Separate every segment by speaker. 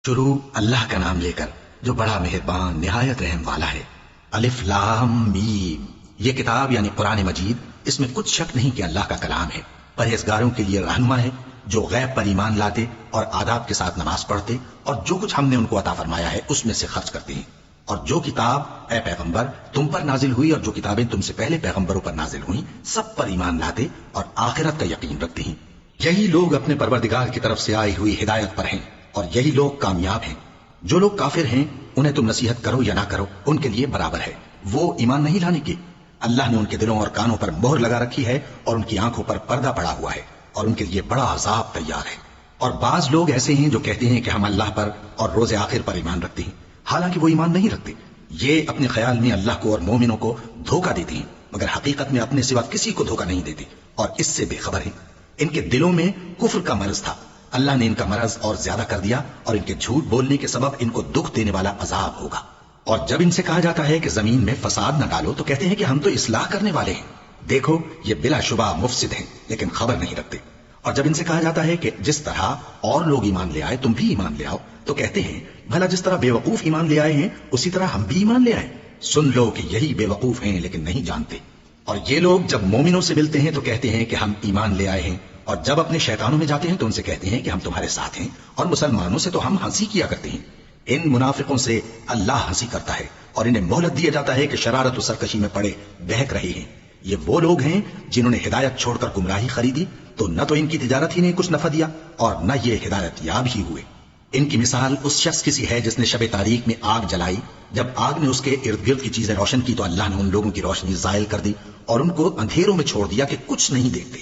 Speaker 1: شروع اللہ کا نام لے کر جو بڑا مہربان نہایت رحم والا ہے۔ الف لام میم، یہ کتاب یعنی قرآن مجید، اس میں کچھ شک نہیں کہ اللہ کا کلام ہے، پرہیزگاروں کے لیے رہنما ہے جو غیب پر ایمان لاتے اور آداب کے ساتھ نماز پڑھتے اور جو کچھ ہم نے ان کو عطا فرمایا ہے اس میں سے خرچ کرتے ہیں، اور جو کتاب اے پیغمبر تم پر نازل ہوئی اور جو کتابیں تم سے پہلے پیغمبروں پر نازل ہوئیں سب پر ایمان لاتے اور آخرت کا یقین رکھتے ہیں۔ یہی لوگ اپنے پروردگار کی طرف سے آئی ہوئی ہدایت پر ہیں اور یہی لوگ کامیاب ہیں۔ جو لوگ کافر ہیں انہیں تم نصیحت کرو یا نہ کرو ان کے لیے برابر ہے، وہ ایمان نہیں لانے کے۔ اللہ نے ان کے دلوں اور کانوں پر مہر لگا رکھی ہے اور ان کی آنکھوں پر پردہ پڑا ہوا ہے اور ان کے لیے بڑا عذاب تیار ہے۔ اور بعض لوگ ایسے ہیں جو کہتے ہیں کہ ہم اللہ پر اور روز آخر پر ایمان رکھتے ہیں، حالانکہ وہ ایمان نہیں رکھتے۔ یہ اپنے خیال میں اللہ کو اور مومنوں کو دھوکہ دیتے ہیں، مگر حقیقت میں اپنے سوا کسی کو دھوکہ نہیں دیتے اور اس سے بے خبر ہیں۔ ان کے دلوں میں کفر کا مرض تھا، اللہ نے ان کا مرض اور زیادہ کر دیا اور ان کے جھوٹ بولنے کے سبب ان کو دکھ دینے والا عذاب ہوگا۔ اور جب ان سے کہا جاتا ہے کہ زمین میں فساد نہ ڈالو تو کہتے ہیں کہ ہم تو اصلاح کرنے والے ہیں، دیکھو یہ بلا شبہ مفسد ہیں لیکن خبر نہیں رکھتے۔ اور جب ان سے کہا جاتا ہے کہ جس طرح اور لوگ ایمان لے آئے تم بھی ایمان لے آؤ تو کہتے ہیں بھلا جس طرح بے وقوف ایمان لے آئے ہیں اسی طرح ہم بھی ایمان لے آئے۔ سن لو کہ یہی بے وقوف ہیں لیکن نہیں جانتے۔ اور یہ لوگ جب مومنوں سے ملتے ہیں تو کہتے ہیں کہ ہم ایمان لے آئے ہیں، اور جب اپنے شیطانوں میں جاتے ہیں تو ان سے کہتے ہیں کہ ہم تمہارے ساتھ ہیں، اور مسلمانوں سے تو ہم ہنسی کیا کرتے ہیں۔ ان منافقوں سے اللہ ہنسی کرتا ہے اور انہیں مہلت دیا جاتا ہے کہ شرارت و سرکشی میں پڑے بہک رہے ہیں۔ یہ وہ لوگ ہیں جنہوں نے ہدایت چھوڑ کر گمراہی خریدی، تو نہ تو ان کی تجارت ہی نے کچھ نفع دیا اور نہ یہ ہدایت یاب ہی ہوئے۔ ان کی مثال اس شخص کی سی ہے جس نے شب تاریک میں آگ جلائی، جب آگ نے اس کے ارد گرد کی چیزیں روشن کی تو اللہ نے ان لوگوں کی روشنی زائل کر دی اور ان کو اندھیروں میں چھوڑ دیا کہ کچھ نہیں دیکھتے۔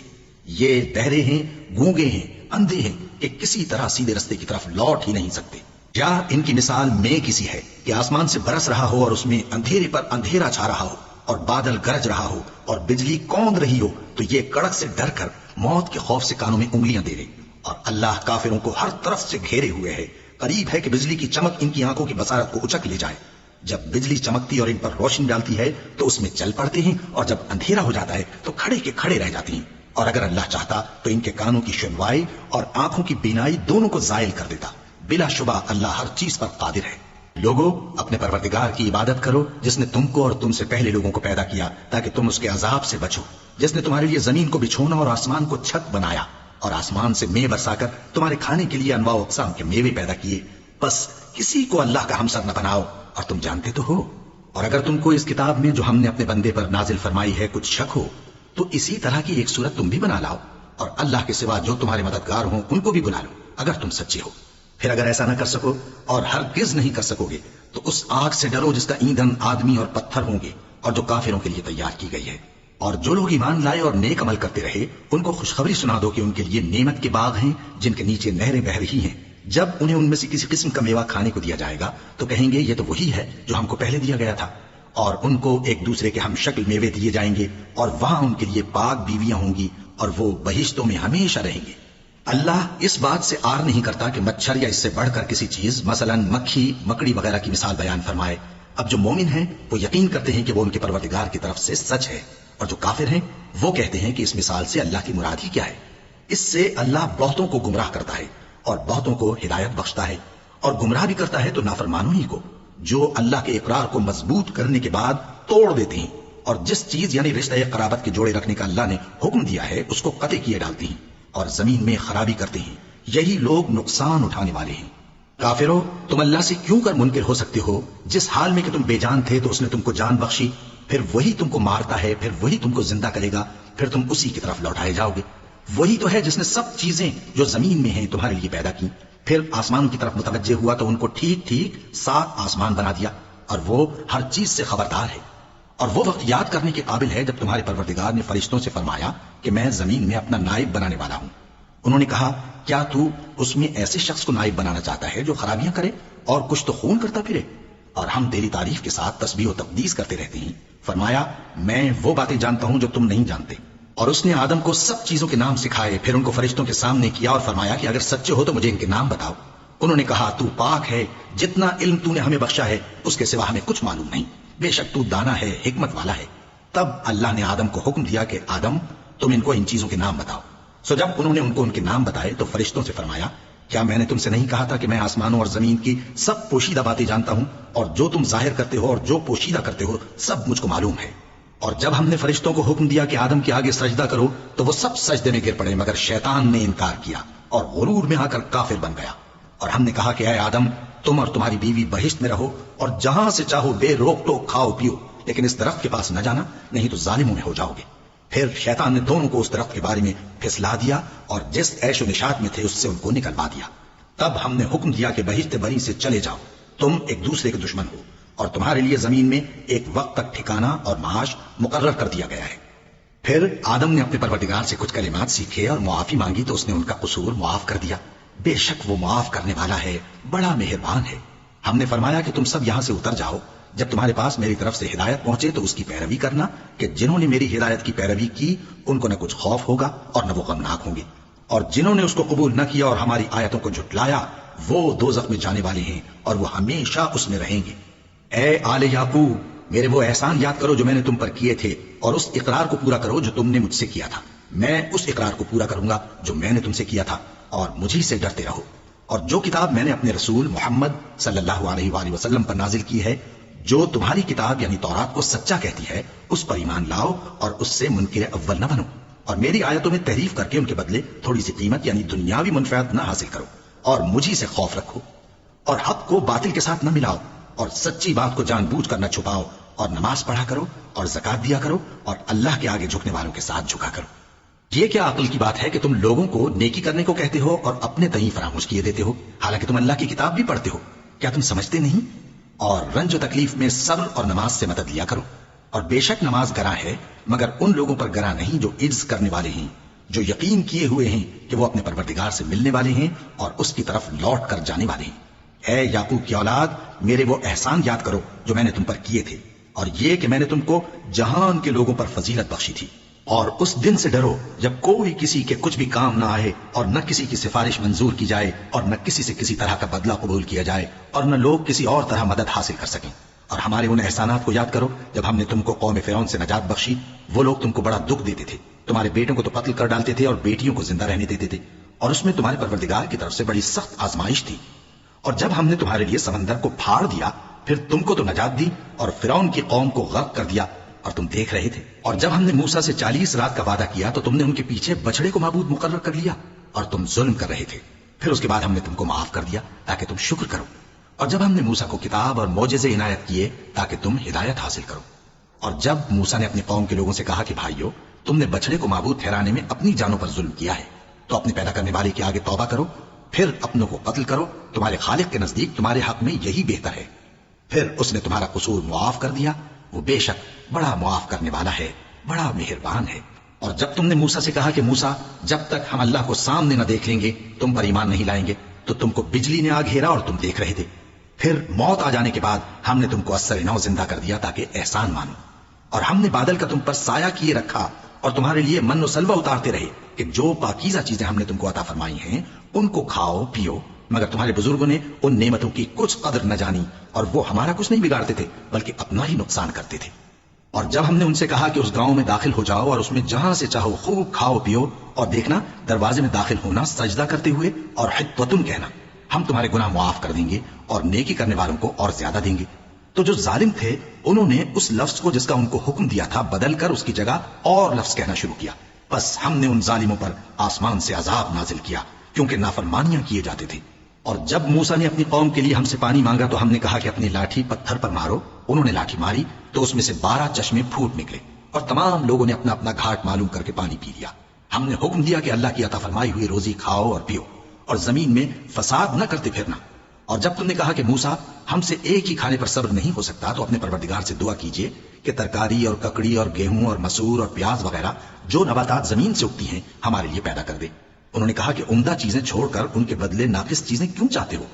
Speaker 1: یہ بہرے ہیں، گونگے ہیں، اندھے ہیں کہ کسی طرح سیدھے رستے کی طرف لوٹ ہی نہیں سکتے۔ یا ان کی مثال میں کسی ہے کہ آسمان سے برس رہا ہو اور اس میں اندھیرے پر اندھیرا چھا رہا ہو اور بادل گرج رہا ہو اور بجلی کوند رہی ہو، تو یہ کڑک سے ڈر کر موت کے خوف سے کانوں میں انگلیاں دے رہے، اور اللہ کافروں کو ہر طرف سے گھیرے ہوئے ہے۔ قریب ہے کہ بجلی کی چمک ان کی آنکھوں کی بصارت کو اچک لے جائے۔ جب بجلی چمکتی اور ان پر روشنی ڈالتی ہے تو اس میں چل پڑتے ہیں، اور جب اندھیرا ہو جاتا ہے تو کھڑے کے کھڑے رہ جاتے ہیں۔ اور اگر اللہ چاہتا تو ان کے کانوں کی سنوائی اور آنکھوں کی بینائی دونوں کو زائل کر دیتا۔ بلا شبہ اللہ ہر چیز پر قادر ہے۔ لوگوں، اپنے پروردگار کی عبادت کرو جس نے تم کو اور تم سے پہلے لوگوں کو پیدا کیا تاکہ تم اس کے عذاب سے بچو، جس نے تمہارے لیے زمین کو بچھونا اور آسمان کو چھت بنایا اور آسمان سے میوے برسا کر تمہارے کھانے کے لیے انواع و اقسام کے میوے پیدا کیے۔ بس کسی کو اللہ کا ہمسر نہ بناؤ، اور تم جانتے تو ہو۔ اور اگر تم کو اس کتاب میں جو ہم نے اپنے بندے پر نازل فرمائی ہے کچھ شک ہو تو اسی طرح کی ایک صورت تم بھی بنا لاؤ، اور اللہ کے سوا جو تمہارے مددگار ہوں ان کو بھی بلا لو اگر تم سچے ہو۔ پھر اگر ایسا نہ کر سکو اور ہرگز نہیں کر سکو گے تو اس آگ سے ڈرو جس کا ایندھن آدمی اور پتھر ہوں گے اور جو کافروں کے لیے تیار کی گئی ہے۔ اور جو لوگ ایمان لائے اور نیک عمل کرتے رہے ان کو خوشخبری سنا دو کہ ان کے لیے نعمت کے باغ ہیں جن کے نیچے نہریں بہہ رہی ہیں۔ جب انہیں ان میں سے کسی قسم کا میوہ کھانے کو دیا جائے گا تو کہیں گے یہ تو وہی ہے جو ہم کو پہلے دیا گیا تھا، اور ان کو ایک دوسرے کے ہم شکل میوے دیے جائیں گے، اور وہاں ان کے لیے پاک بیویاں ہوں گی اور وہ بہشتوں میں ہمیشہ رہیں گے۔ اللہ اس بات سے آر نہیں کرتا کہ مچھر یا اس سے بڑھ کر کسی چیز مثلا مکھی مکڑی وغیرہ کی مثال بیان فرمائے۔ اب جو مومن ہیں وہ یقین کرتے ہیں کہ وہ ان کے پروردگار کی طرف سے سچ ہے، اور جو کافر ہیں وہ کہتے ہیں کہ اس مثال سے اللہ کی مراد ہی کیا ہے۔ اس سے اللہ بہتوں کو گمراہ کرتا ہے اور بہتوں کو ہدایت بخشتا ہے، اور گمراہ بھی کرتا ہے تو نافرمانوں ہی کو، جو اللہ کے اقرار کو مضبوط کرنے کے بعد توڑ دیتے ہیں، اور جس چیز یعنی رشتہ قرابت کے جوڑے رکھنے کا اللہ نے حکم دیا ہے اس کو قطع کیے ڈالتی ہیں اور زمین میں خرابی کرتے ہیں۔ یہی لوگ نقصان اٹھانے والے ہیں۔ کافروں، تم اللہ سے کیوں کر منکر ہو سکتے ہو؟ جس حال میں کہ تم بے جان تھے تو اس نے تم کو جان بخشی، پھر وہی تم کو مارتا ہے، پھر وہی تم کو زندہ کرے گا، پھر تم اسی کی طرف لوٹائے جاؤ گے۔ وہی تو ہے جس نے سب چیزیں جو زمین میں ہیں تمہارے لیے پیدا کی، پھر آسمانوں کی طرف متوجہ ہوا تو ان کو ٹھیک ٹھیک 7 آسمان بنا دیا، اور وہ ہر چیز سے خبردار ہے۔ اور وہ وقت یاد کرنے کے قابل ہے جب تمہارے پروردگار نے فرشتوں سے فرمایا کہ میں زمین میں اپنا نائب بنانے والا ہوں۔ انہوں نے کہا کیا تو اس میں ایسے شخص کو نائب بنانا چاہتا ہے جو خرابیاں کرے اور کچھ تو خون کرتا پھرے؟ اور ہم تیری تعریف کے ساتھ تسبیح و تقدیس کرتے رہتے ہیں۔ فرمایا میں وہ باتیں جانتا ہوں جو تم نہیں جانتے۔ اور اس نے آدم کو سب چیزوں کے نام سکھائے، پھر ان کو فرشتوں کے سامنے کیا اور فرمایا کہ اگر سچے ہو تو مجھے ان کے نام بتاؤ۔ انہوں نے کہا تو پاک ہے، جتنا علم تو نے ہمیں بخشا ہے اس کے سوا ہمیں کچھ معلوم نہیں، بے شک تو دانا ہے، حکمت والا ہے۔ تب اللہ نے آدم کو حکم دیا کہ آدم تم ان کو ان چیزوں کے نام بتاؤ۔ سو جب انہوں نے ان کو ان کے نام بتائے تو فرشتوں سے فرمایا کیا میں نے تم سے نہیں کہا تھا کہ میں آسمانوں اور زمین کی سب پوشیدہ باتیں جانتا ہوں، اور جو تم ظاہر کرتے ہو اور جو پوشیدہ کرتے ہو سب مجھ کو معلوم ہے؟ اور جب ہم نے فرشتوں کو حکم دیا کہ آدم کے آگے سجدہ کرو تو وہ سب سجدے میں گر پڑے، مگر شیطان نے انکار کیا اور غرور میں آ کر کافر بن گیا۔ اور ہم نے کہا کہ اے آدم، تم اور تمہاری بیوی بہشت میں رہو اور جہاں سے چاہو بے روک ٹوک کھاؤ پیو، لیکن اس درخت کے پاس نہ جانا، نہیں تو ظالموں میں ہو جاؤ گے۔ پھر شیطان نے دونوں کو اس درخت کے بارے میں پھسلا دیا اور جس عیش و نشاط میں تھے اس سے ان کو نکلوا دیا۔ تب ہم نے حکم دیا کہ بہشت بری سے چلے جاؤ، تم ایک دوسرے کے دشمن ہو، اور تمہارے لیے زمین میں ایک وقت تک ٹھکانہ اور معاش مقرر کر دیا گیا ہے۔ پھر آدم نے اپنے پروردگار سے کچھ کلمات سیکھے اور معافی مانگی تو اس نے ان کا قصور معاف کر دیا۔ بے شک وہ معاف کرنے والا ہے، بڑا مہربان ہے۔ ہم نے فرمایا کہ تم سب یہاں سے اتر جاؤ، جب تمہارے پاس میری طرف سے ہدایت پہنچے تو اس کی پیروی کرنا، کہ جنہوں نے میری ہدایت کی پیروی کی ان کو نہ کچھ خوف ہوگا اور نہ وہ غمناک ہوں گے، اور جنہوں نے اس کو قبول نہ کیا اور ہماری آیتوں کو جھٹلایا وہ دوزخ میں جانے والے ہیں اور وہ ہمیشہ اس میں رہیں گے۔ اے آل یعقوب، میرے وہ احسان یاد کرو جو میں نے تم پر کیے تھے، اور اس اقرار کو پورا کرو جو تم نے مجھ سے کیا تھا۔ میں اس اقرار کو پورا کروں گا جو میں نے تم سے کیا تھا، اور مجھی سے ڈرتے رہو۔ اور جو کتاب میں نے اپنے رسول محمد صلی اللہ علیہ وآلہ وسلم پر نازل کی ہے، جو تمہاری کتاب یعنی تورات کو سچا کہتی ہے، اس پر ایمان لاؤ اور اس سے منکر اول نہ بنو، اور میری آیتوں میں تحریف کر کے ان کے بدلے تھوڑی سی قیمت یعنی دنیاوی منفعت نہ حاصل کرو، اور مجھی سے خوف رکھو، اور حق کو باطل کے ساتھ نہ ملاؤ، اور سچی بات کو جان بوجھ کر نہ چھپاؤ، اور نماز پڑھا کرو اور زکات دیا کرو، اور اللہ کے آگے جھکنے والوں کے ساتھ جھکا کرو۔ یہ کیا عقل کی بات ہے کہ تم لوگوں کو نیکی کرنے کو کہتے ہو اور اپنے تئیں فراموش کیے دیتے ہو، حالانکہ تم اللہ کی کتاب بھی پڑھتے ہو؟ کیا تم سمجھتے نہیں؟ اور رنج و تکلیف میں صبر اور نماز سے مدد لیا کرو، اور بے شک نماز گراں ہے، مگر ان لوگوں پر گراں نہیں جو عجز کرنے والے ہیں، جو یقین کیے ہوئے ہیں کہ وہ اپنے پروردگار سے ملنے والے ہیں اور اس کی طرف لوٹ کر جانے والے ہیں۔ اے یعقوب کی اولاد، میرے وہ احسان یاد کرو جو میں نے تم پر کیے تھے، اور یہ کہ میں نے تم کو جہان کے لوگوں پر فضیلت بخشی تھی۔ اور اس دن سے ڈرو جب کوئی کسی کے کچھ بھی کام نہ آئے، اور نہ کسی کی سفارش منظور کی جائے، اور نہ کسی سے کسی طرح کا بدلہ قبول کیا جائے، اور نہ لوگ کسی اور طرح مدد حاصل کر سکیں۔ اور ہمارے ان احسانات کو یاد کرو جب ہم نے تم کو قوم فرعون سے نجات بخشی۔ وہ لوگ تم کو بڑا دکھ دیتے تھے، تمہارے بیٹوں کو تو قتل کر ڈالتے تھے اور بیٹیوں کو زندہ رہنے دیتے تھے، اور اس میں تمہارے پروردگار کی طرف سے بڑی سخت آزمائش تھی۔ اور جب ہم نے تمہارے لیے سمندر کو پھاڑ دیا، پھر تم کو تو نجات دی اور فرعون کی قوم کو غرق کر دیا، اور تم دیکھ رہے تھے۔ اور جب ہم نے موسیٰ سے 40 رات کا وعدہ کیا تو تم نے ان کے پیچھے بچڑے کو معبود مقرر کر لیا، اور تم ظلم کر رہے تھے۔ پھر اس کے بعد ہم نے تم کو معاف کر دیا تاکہ تم شکر کرو۔ اور جب ہم نے موسیٰ کو کتاب اور معجزے عنایت کیے تاکہ تم ہدایت حاصل کرو۔ اور جب موسیٰ نے اپنی قوم کے لوگوں سے کہا کہ بھائیو، تم نے بچڑے کو معبود ٹھہرانے میں اپنی جانوں پر ظلم کیا ہے، تو اپنے پیدا کرنے والے کے آگے توبہ کرو، پھر اپنوں کو قتل کرو، تمہارے خالق کے نزدیک تمہارے حق میں یہی بہتر ہے۔ پھر اس نے تمہارا قصور معاف کر دیا، وہ بے شک بڑا معاف کرنے والا ہے، بڑا مہربان ہے۔ اور جب تم نے موسیٰ سے کہا کہ موسیٰ، جب تک ہم اللہ کو سامنے نہ دیکھ لیں گے تم پر ایمان نہیں لائیں گے، تو تم کو بجلی نے آ گھیرا اور تم دیکھ رہے تھے۔ پھر موت آ جانے کے بعد ہم نے تم کو اثر نو زندہ کر دیا تاکہ احسان مانو۔ اور ہم نے بادل کا تم پر سایہ کیے رکھا اور تمہارے لیے من و سلوہ اتارتے رہے کہ جو پاکیزہ چیزیں ہم نے تم کو عطا فرمائی ہیں ان کو کھاؤ پیو، مگر تمہارے بزرگوں نے ان نعمتوں کی کچھ قدر نہ جانی، اور وہ ہمارا کچھ نہیں بگاڑتے تھے بلکہ اپنا ہی نقصان کرتے تھے۔ اور جب ہم نے ان سے کہا کہ اس گاؤں میں داخل ہو جاؤ اور اس میں جہاں سے چاہو خوب کھاؤ پیو، اور دیکھنا دروازے میں داخل ہونا سجدہ کرتے ہوئے اور حطوۃ کہنا، ہم تمہارے گناہ معاف کر دیں گے اور نیکی کرنے والوں کو اور زیادہ دیں گے، تو جو ظالم تھے انہوں نے اس لفظ کو جس کا ان کو حکم دیا تھا بدل کر اس کی جگہ اور لفظ کہنا شروع کیا۔ بس ہم نے ان ظالموں پر آسمان سے عذاب نازل کیا کیونکہ نافرمانیاں کیے جاتے تھے۔ اور جب موسیٰ نے اپنی قوم کے لیے ہم سے پانی مانگا تو ہم نے کہا کہ اپنی لاٹھی پتھر پر مارو۔ انہوں نے لاٹھی ماری تو اس میں سے 12 چشمے پھوٹ نکلے، اور تمام لوگوں نے اپنا اپنا گھاٹ معلوم کر کے پانی پی لیا۔ ہم نے حکم دیا کہ اللہ کی عطا فرمائی ہوئی روزی کھاؤ اور پیو، اور زمین میں فساد نہ کرتے پھرنا۔ اور جب تم نے کہا کہ موسیٰ، ہم سے ایک ہی کھانے پر صبر نہیں ہو سکتا، تو اپنے پروردگار سے دعا کیجئے کہ ترکاری اور ککڑی اور گیہوں اور مسور اور پیاز وغیرہ جو نباتات زمین سے اگتی ہیں ہمارے لیے پیدا کر دے۔ انہوں نے کہا کہ عمدہ چیزیں چھوڑ کر ان کے بدلے ناقص چیزیں کیوں چاہتے ہو؟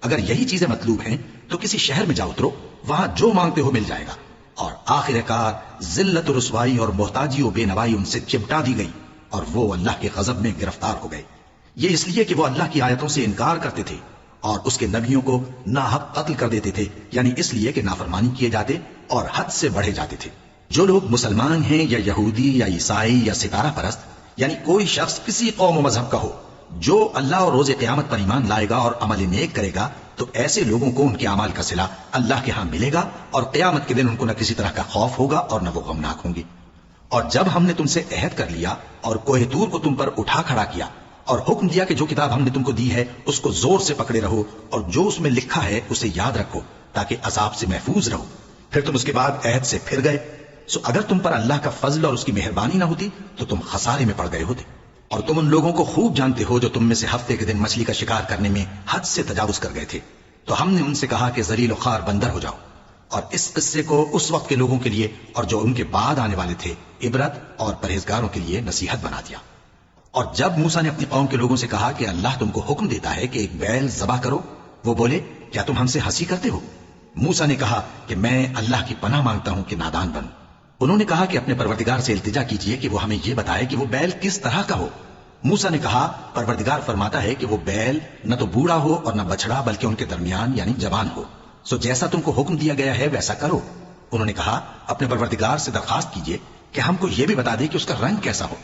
Speaker 1: اگر یہی چیزیں مطلوب ہیں تو کسی شہر میں جا اترو، وہاں جو مانگتے ہو مل جائے گا۔ اور آخر کار ذلت و رسوائی اور محتاجی و بے نوائی ان سے چمٹا دی گئی، اور وہ اللہ کے غضب میں گرفتار ہو گئے۔ یہ اس لیے کہ وہ اللہ کی آیتوں سے انکار کرتے تھے اور اس کے نبیوں کو ناحق قتل کر دیتے تھے، یعنی اس لیے کہ نافرمانی کیے جاتے اور حد سے بڑھے جاتے تھے۔ جو لوگ مسلمان ہیں یا یہودی یا عیسائی یا ستارہ پرست، یعنی کوئی شخص کسی قوم و مذہب کا ہو، جو اللہ اور روز قیامت پر ایمان لائے گا اور عمل نیک کرے گا تو ایسے لوگوں کو ان کے اعمال کا صلہ اللہ کے ہاں ملے گا، اور قیامت کے دن ان کو نہ کسی طرح کا خوف ہوگا اور نہ وہ غمناک ہوں گے۔ اور جب ہم نے تم سے عہد کر لیا اور کوہ طور کو تم پر اٹھا کھڑا کیا اور حکم دیا کہ جو کتاب ہم نے تم کو دی ہے اس کو زور سے پکڑے رہو اور جو اس میں لکھا ہے اسے یاد رکھو تاکہ عذاب سے محفوظ رہو، پھر تم اس کے بعد عہد سے پھر گئے، سو اگر تم پر اللہ کا فضل اور اس کی مہربانی نہ ہوتی تو تم خسارے میں پڑ گئے ہوتے۔ اور تم ان لوگوں کو خوب جانتے ہو جو تم میں سے ہفتے کے دن مچھلی کا شکار کرنے میں حد سے تجاوز کر گئے تھے، تو ہم نے ان سے کہا کہ ذلیل و خوار بندر ہو جاؤ، اور اس قصے کو اس وقت کے لوگوں کے لیے اور جو ان کے بعد آنے والے تھے عبرت اور پرہیزگاروں کے لیے نصیحت بنا دیا۔ اور جب موسیٰ نے اپنی قوم کے لوگوں سے کہا کہ اللہ تم کو حکم دیتا ہے کہ ایک بیل ذبح کرو، وہ بولے کیا تم ہم سے ہنسی کرتے ہو؟ موسیٰ نے کہا کہ میں اللہ کی پناہ مانگتا ہوں کہ نادان بنوں۔ انہوں نے کہا کہ اپنے پروردگار سے التجا کیجئے کہ وہ ہمیں یہ بتائے کہ وہ بیل کس طرح کا ہو۔ موسیٰ نے کہا پروردگار فرماتا ہے کہ وہ بیل نہ تو بوڑھا ہو اور نہ بچڑا بلکہ ان کے درمیان یعنی جوان ہو، سو جیسا تم کو حکم دیا گیا ہے ویسا کرو۔ انہوں نے کہا اپنے پروردگار سے درخواست کیجئے کہ ہم کو یہ بھی بتا دے کہ اس کا رنگ کیسا ہو۔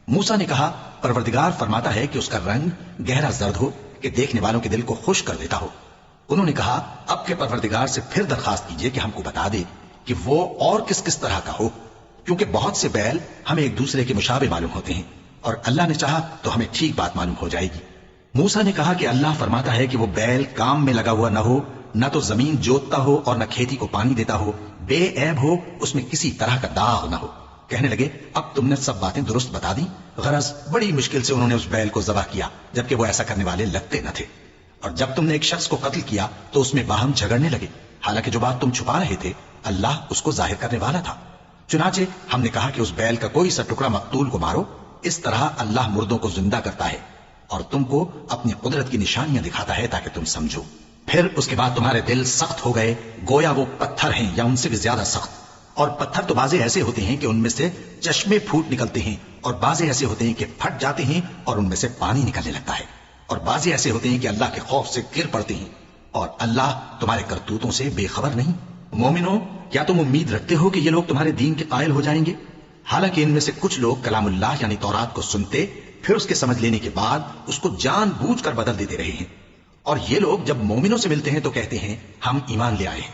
Speaker 1: موسیٰ نے کہا پروردگار فرماتا ہے کہ اس کا رنگ گہرا زرد ہو کہ دیکھنے والوں کے دل کو خوش کر دیتا ہو۔ انہوں نے کہا اب کے پروردگار سے پھر درخواست کیجئے کہ ہم کو بتا دے کہ وہ اور کس کس طرح کا ہو، کیونکہ بہت سے بیل ہمیں ایک دوسرے کے مشابہ معلوم ہوتے ہیں، اور اللہ نے چاہا تو ہمیں ٹھیک بات معلوم ہو جائے گی۔ موسیٰ نے کہا کہ اللہ فرماتا ہے کہ وہ بیل کام میں لگا ہوا نہ ہو، نہ تو زمین جوتتا ہو اور نہ کھیتی کو پانی دیتا ہو، بے عیب ہو، اس میں کسی طرح کا داغ نہ ہو۔ کہنے لگے اب تم نے سب باتیں درست بتا دی۔ غرض بڑی مشکل سے انہوں نے اس بیل کو ذبح کیا جبکہ وہ ایسا کرنے والے لگتے نہ تھے۔ اور جب تم نے ایک شخص کو قتل کیا تو اس میں باہم جھگڑنے لگے، حالانکہ جو بات تم چھپا رہے تھے اللہ اس کو ظاہر کرنے والا تھا۔ چنانچہ ہم نے کہا کہ اس بیل کا کوئی سا ٹکڑا مقتول کو مارو، اس طرح اللہ مردوں کو زندہ کرتا ہے اور تم کو اپنی قدرت کی نشانیاں دکھاتا ہے تاکہ تم سمجھو۔ پھر اس کے بعد تمہارے دل سخت ہو گئے گویا وہ پتھر ہیں یا ان سے بھی زیادہ سخت، اور پتھر تو بعضے ایسے ہوتے ہیں کہ ان میں سے چشمے پھوٹ نکلتے ہیں، اور بعضے ایسے ہوتے ہیں کہ پھٹ جاتے ہیں اور ان میں سے پانی نکلنے لگتا ہے، اور بعضے ایسے ہوتے ہیں کہ اللہ کے خوف سے گر پڑتے ہیں، اور اللہ تمہارے کرتوتوں سے بے خبر نہیں۔ مومنو کیا تم امید رکھتے ہو کہ یہ لوگ تمہارے دین کے قائل ہو جائیں گے؟ حالانکہ ان میں سے کچھ لوگ کلام اللہ یعنی تورات کو سنتے پھر اس کے سمجھ لینے کے بعد اس کو جان بوجھ کر بدل دیتے رہے ہیں، اور یہ لوگ جب مومنوں سے ملتے ہیں تو کہتے ہیں ہم ایمان لے آئے ہیں،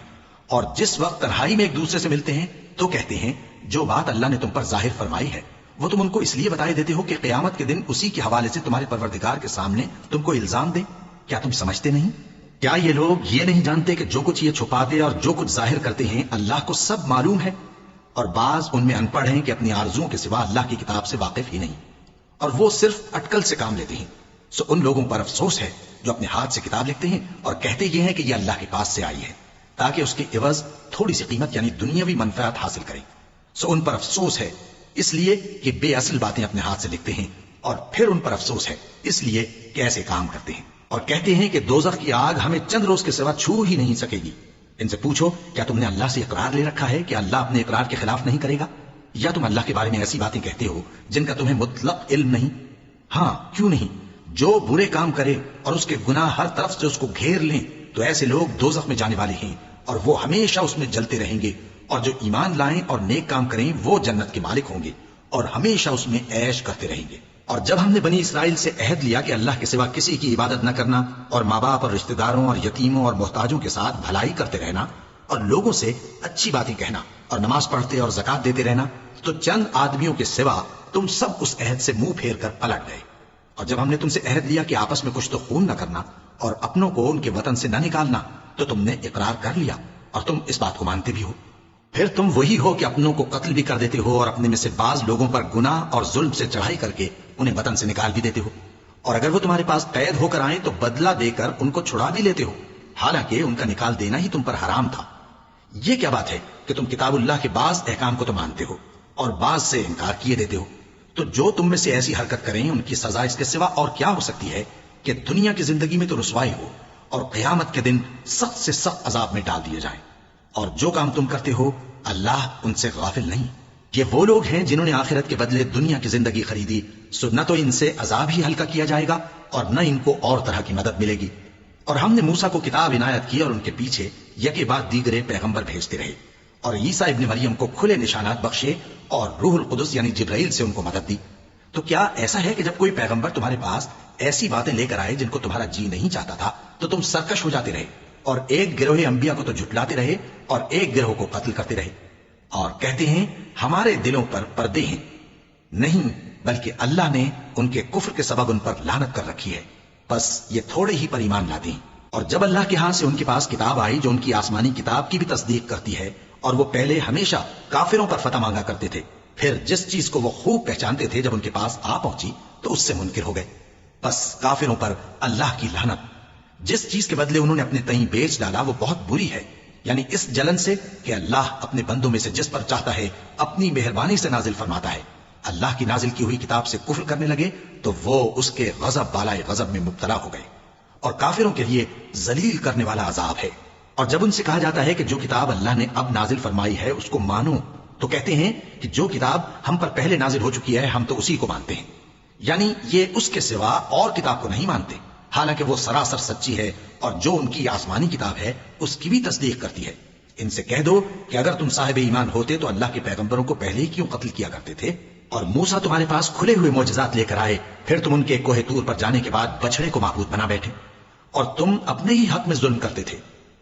Speaker 1: اور جس وقت تنہائی میں ایک دوسرے سے ملتے ہیں تو کہتے ہیں جو بات اللہ نے تم پر ظاہر فرمائی ہے وہ تم ان کو اس لیے بتائے دیتے ہو کہ قیامت کے دن اسی کے حوالے سے تمہارے پروردگار کے سامنے تم کو الزام دیں۔ کیا تم سمجھتے نہیں؟ کیا یہ لوگ یہ نہیں جانتے کہ جو کچھ یہ چھپاتے اور جو کچھ ظاہر کرتے ہیں اللہ کو سب معلوم ہے؟ اور بعض ان میں ان پڑھ ہیں کہ اپنی آرزوؤں کے سوا اللہ کی کتاب سے واقف ہی نہیں، اور وہ صرف اٹکل سے کام لیتے ہیں۔ سو ان لوگوں پر افسوس ہے جو اپنے ہاتھ سے کتاب لکھتے ہیں اور کہتے یہ ہیں کہ یہ اللہ کے پاس سے آئی ہے تاکہ اس کے عوض تھوڑی سی قیمت یعنی دنیاوی منفعت حاصل کریں۔ سو ان پر افسوس ہے اس لیے کہ بے اصل باتیں اپنے ہاتھ سے لکھتے ہیں، اور پھر ان پر افسوس ہے اس لیے کہ ایسے کام کرتے ہیں اور کہتے ہیں کہ دوزخ کی آگ ہمیں چند روز کے سوا چھو ہی نہیں سکے گی۔ ان سے پوچھو کیا تم نے اللہ سے اقرار لے رکھا ہے کہ اللہ اپنے اقرار کے خلاف نہیں کرے گا، یا تم اللہ کے بارے میں ایسی باتیں کہتے ہو جن کا تمہیں مطلق علم نہیں؟ ہاں کیوں نہیں، جو برے کام کرے اور اس کے گناہ ہر طرف سے اس کو گھیر لیں تو ایسے لوگ دوزخ میں جانے والے ہیں اور وہ ہمیشہ اس میں جلتے رہیں گے، اور جو ایمان لائیں اور نیک کام کریں وہ جنت کے مالک ہوں گے اور ہمیشہ اس میں عیش کرتے رہیں گے۔ اور جب ہم نے بنی اسرائیل سے عہد لیا کہ اللہ کے سوا کسی کی عبادت نہ کرنا اور ماں باپ اور رشتہ داروں اور یتیموں اور محتاجوں کے ساتھ بھلائی کرتے رہنا اور لوگوں سے اچھی باتیں کہنا اور نماز پڑھتے اور زکات دیتے رہنا، تو چند آدمیوں کے سوا تم سب اس عہد سے منہ پھیر کر پلٹ گئے۔ اور جب ہم نے تم سے عہد لیا کہ آپس میں کچھ تو خون نہ کرنا اور اپنوں کو ان کے وطن سے نہ نکالنا، تو تم نے اقرار کر لیا اور تم اس بات کو مانتے بھی ہو۔ پھر تم وہی ہو کہ اپنوں کو قتل بھی کر دیتے ہو اور اپنے میں سے بعض لوگوں پر گناہ اور ظلم سے چڑھائی کر کے انہیں وطن سے نکال بھی دیتے ہو، اور اگر وہ تمہارے پاس قید ہو کر آئیں تو بدلہ دے کر ان کو چھڑا بھی لیتے ہو، حالانکہ ان کا نکال دینا ہی تم پر حرام تھا۔ یہ کیا بات ہے کہ تم کتاب اللہ کے بعض احکام کو تو مانتے ہو اور بعض سے انکار کیے دیتے ہو؟ تو جو تم میں سے ایسی حرکت کریں ان کی سزا اس کے سوا اور کیا ہو سکتی ہے کہ دنیا کی زندگی میں تو رسوائی ہو اور قیامت کے دن سخت سے سخت عذاب میں ڈال دیے جائیں۔ اور جو کام تم کرتے ہو اللہ ان سے غافل نہیں۔ یہ وہ لوگ ہیں جنہوں نے آخرت کے بدلے دنیا کی زندگی خریدی، سو نہ تو ان سے عذاب ہی ہلکا کیا جائے گا اور نہ ان کو اور طرح کی مدد ملے گی۔ اور ہم نے موسیٰ کو کتاب عنایت کی اور ان کے پیچھے یکے بعد دیگرے پیغمبر بھیجتے رہے، اور عیسیٰ ابن مریم کو کھلے نشانات بخشے اور روح القدس یعنی جبرائیل سے ان کو مدد دی۔ تو کیا ایسا ہے کہ جب کوئی پیغمبر تمہارے پاس ایسی باتیں لے کر آئے جن کو تمہارا جی نہیں چاہتا تھا تو تم سرکش ہو جاتے رہے اور ایک گروہ انبیاء کو تو جھٹلاتے رہے اور ایک گروہ کو قتل کرتے رہے اور کہتے ہیں ہمارے دلوں پر پردے ہیں؟ نہیں، بلکہ اللہ نے ان کے کفر کے سبب ان پر لعنت کر رکھی ہے، بس یہ تھوڑے ہی پر ایمان لاتے ہیں۔ اور جب اللہ کے ہاں سے ان کے پاس کتاب آئی جو ان کی آسمانی کتاب کی بھی تصدیق کرتی ہے، اور وہ پہلے ہمیشہ کافروں پر فتح مانگا کرتے تھے، پھر جس چیز کو وہ خوب پہچانتے تھے جب ان کے پاس آ پہنچی تو اس سے منکر ہو گئے، بس کافروں پر اللہ کی لعنت۔ جس چیز کے بدلے انہوں نے اپنے تئیں بیچ ڈالا وہ بہت بری ہے، یعنی اس جلن سے کہ اللہ اپنے بندوں میں سے جس پر چاہتا ہے اپنی مہربانی سے نازل فرماتا ہے۔ اللہ کی نازل کی ہوئی کتاب سے کفر کرنے لگے تو وہ اس کے غضب بالائے غضب میں مبتلا ہو گئے، اور کافروں کے لیے ذلیل کرنے والا عذاب ہے۔ اور جب ان سے کہا جاتا ہے کہ جو کتاب اللہ نے اب نازل فرمائی ہے اس کو مانو، تو کہتے ہیں کہ جو کتاب ہم پر پہلے نازل ہو چکی ہے ہم تو اسی کو مانتے ہیں، یعنی یہ اس کے سوا اور کتاب کو نہیں مانتے، حالانکہ وہ سراسر سچی ہے اور جو ان کی آسمانی کتاب ہے اس کی بھی تصدیق کرتی ہے۔ ان سے کہہ دو کہ اگر تم صاحب ایمان ہوتے تو اللہ کے پیغمبروں کو پہلے ہی کیوں قتل کیا کرتے تھے؟ اور موسیٰ تمہارے پاس کھلے ہوئے معجزات لے کر آئے، پھر تم ان کے کوہ طور پر جانے کے بعد بچڑے کو معبود بنا بیٹھے، اور تم اپنے ہی حق میں ظلم کرتے تھے۔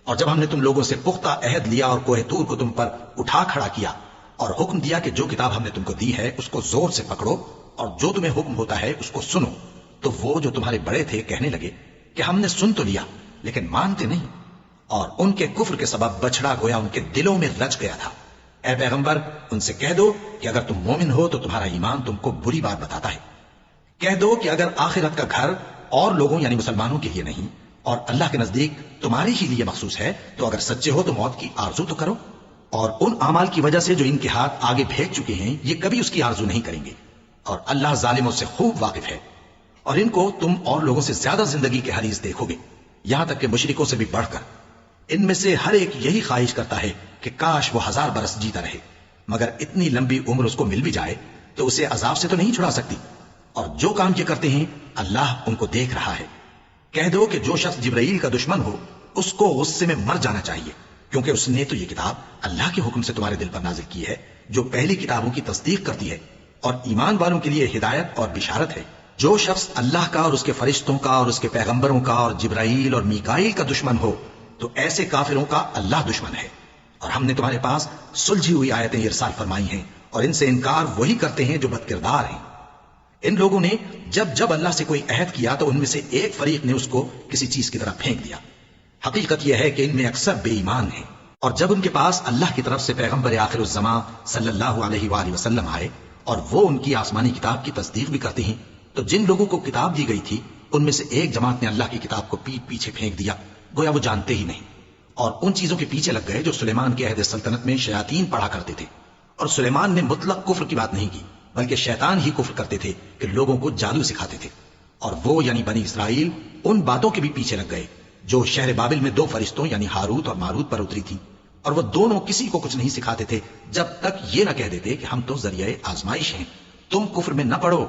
Speaker 1: اور جب ہم نے تم لوگوں سے پختہ عہد لیا اور کوہ طور کو تم پر اٹھا کھڑا کیا اور حکم دیا کہ جو کتاب ہم نے تم کو دی ہے اس کو زور سے پکڑو اور جو تمہیں حکم ہوتا ہے اس کو سنو، تو وہ جو تمہارے بڑے تھے کہنے لگے کہ ہم نے سن تو لیا لیکن مانتے نہیں، اور ان کے کفر کے سبب بچڑا گویا ان کے دلوں میں رچ گیا تھا۔ اے پیغمبر ان سے کہہ دو کہ اگر تم مومن ہو تو تمہارا ایمان تم کو بری بات بتاتا ہے۔ کہہ دو کہ اگر آخرت کا گھر اور لوگوں یعنی مسلمانوں کے لیے نہیں اور اللہ کے نزدیک تمہارے ہی لیے مخصوص ہے تو اگر سچے ہو تو موت کی آرزو تو کرو، اور ان اعمال کی وجہ سے جو ان کے ہاتھ آگے بھیج چکے ہیں یہ کبھی اس کی آرزو نہیں کریں گے، اور اللہ ظالموں سے خوب واقف ہے۔ اور ان کو تم اور لوگوں سے زیادہ زندگی کے حریص دیکھو گے، یہاں تک کہ مشرکوں سے بھی بڑھ کر۔ ان میں سے ہر ایک یہی خواہش کرتا ہے کہ کاش وہ 1000 برس جیتا رہے، مگر اتنی لمبی عمر اس کو مل بھی جائے تو اسے عذاب سے تو نہیں چھڑا سکتی، اور جو کام یہ کرتے ہیں اللہ ان کو دیکھ رہا ہے۔ کہہ دو کہ جو شخص جبرائیل کا دشمن ہو اس کو غصے میں مر جانا چاہیے، کیونکہ اس نے تو یہ کتاب اللہ کے حکم سے تمہارے دل پر نازل کی ہے جو پہلی کتابوں کی تصدیق کرتی ہے اور ایمان والوں کے لیے ہدایت اور بشارت ہے۔ جو شخص اللہ کا اور اس کے فرشتوں کا اور اس کے پیغمبروں کا اور جبرائیل اور میکائیل کا دشمن ہو تو ایسے کافروں کا اللہ دشمن ہے۔ اور ہم نے تمہارے پاس سلجھی ہوئی آیتیں ارسال فرمائی ہیں اور ان سے انکار وہی کرتے ہیں جو بد کردار ہیں۔ ان لوگوں نے جب اللہ سے کوئی عہد کیا تو ان میں سے ایک فریق نے اس کو کسی چیز کی طرح پھینک دیا۔ حقیقت یہ ہے کہ ان میں اکثر بے ایمان ہیں، اور جب ان کے پاس اللہ کی طرف سے پیغمبر آخر الزمان صلی اللہ علیہ وآلہ وسلم آئے اور وہ ان کی آسمانی کتاب کی تصدیق بھی کرتے ہیں تو جن لوگوں کو کتاب دی گئی تھی ان میں سے ایک جماعت نے اللہ کی کتاب کو پیٹ پیچھے پھینک دیا گویا وہ جانتے ہی نہیں، اور ان چیزوں کے پیچھے لگ گئے جو سلیمان کے عہد سلطنت میں شیاطین پڑھا کرتے تھے۔ اور سلیمان نے مطلق کفر کی بات نہیں کی بلکہ شیطان ہی کفر کرتے تھے کہ لوگوں کو جادو سکھاتے تھے، اور وہ یعنی بنی اسرائیل ان باتوں کے بھی پیچھے لگ گئے جو شہر بابل میں 2 فرشتوں یعنی ہاروت اور ماروت پر اتری تھی، اور وہ دونوں کسی کو کچھ نہیں سکھاتے تھے جب تک یہ نہ کہہ دیتے کہ ہم تو ذریعہ آزمائش ہیں، تم کفر میں نہ پڑو۔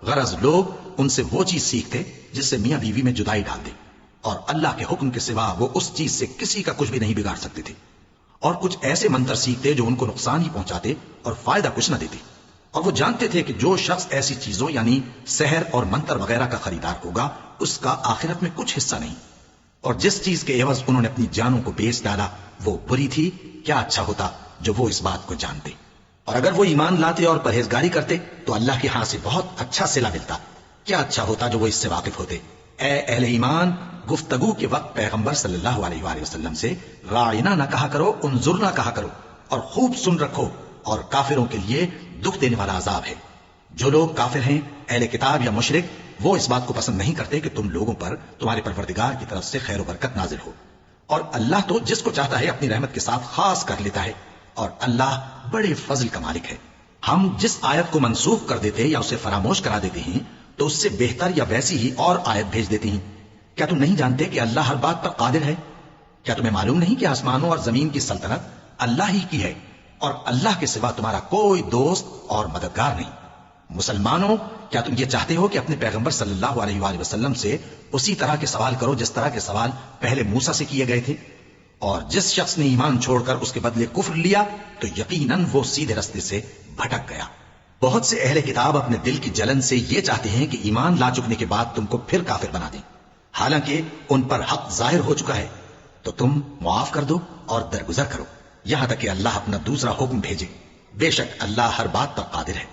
Speaker 1: غرض لوگ ان سے وہ چیز سیکھتے جس سے میاں بیوی میں جدائی ڈال دے، اور اللہ کے حکم کے سوا وہ اس چیز سے کسی کا کچھ بھی نہیں بگاڑ سکتے تھے، اور کچھ ایسے منتر سیکھتے جو ان کو نقصان ہی پہنچاتے اور فائدہ کچھ نہ دیتے، اور وہ جانتے تھے کہ جو شخص ایسی چیزوں یعنی سحر اور منتر وغیرہ کا خریدار ہوگا اس کا آخرت میں کچھ حصہ نہیں، اور جس چیز کے عوض انہوں نے اپنی جانوں کو بیچ ڈالا وہ بری تھی۔ کیا اچھا ہوتا جو وہ اس بات کو جانتے، اور اگر وہ ایمان لاتے اور پرہیزگاری کرتے تو اللہ کے ہاں سے بہت اچھا صلہ ملتا۔ کیا اچھا ہوتا جو وہ اس سے واقف ہوتے۔ اے اہل ایمان، گفتگو کے وقت پیغمبر صلی اللہ علیہ وآلہ وسلم سے راعنا نہ کہا کرو، انظرنا کہا کرو، اور خوب سن رکھو، اور کافروں کے لیے دکھ دینے والا عذاب ہے۔ جو لوگ کافر ہیں اہل کتاب یا مشرک وہ اس بات کو پسند نہیں کرتے کہ تم لوگوں پر تمہارے پروردگار کی طرف سے خیر و برکت نازل ہو، اور اللہ تو جس کو چاہتا ہے اپنی رحمت کے ساتھ خاص کر لیتا ہے، اور اللہ بڑے فضل کا مالک ہے۔ ہم جس آیت کو منسوخ کر دیتے یا اسے فراموش کرا دیتے ہیں تو اس سے بہتر یا ویسی ہی اور آیت بھیج دیتے ہیں۔ کیا تم نہیں جانتے کہ اللہ ہر بات پر قادر ہے؟ کیا تمہیں معلوم نہیں کہ آسمانوں اور زمین کی سلطنت اللہ ہی کی ہے، اور اللہ کے سوا تمہارا کوئی دوست اور مددگار نہیں؟ مسلمانوں، کیا تم یہ چاہتے ہو کہ اپنے پیغمبر صلی اللہ علیہ وآلہ وسلم سے اسی طرح کے سوال کرو جس طرح کے سوال پہلے موسیٰ سے کیے گئے تھے؟ اور جس شخص نے ایمان چھوڑ کر اس کے بدلے کفر لیا تو یقیناً وہ سیدھے رستے سے بھٹک گیا۔ بہت سے اہل کتاب اپنے دل کی جلن سے یہ چاہتے ہیں کہ ایمان لا چکنے کے بعد تم کو پھر کافر بنا دیں، حالانکہ ان پر حق ظاہر ہو چکا ہے۔ تو تم معاف کر دو اور درگزر کرو یہاں تک کہ اللہ اپنا دوسرا حکم بھیجے۔ بے شک اللہ ہر بات پر قادر ہے۔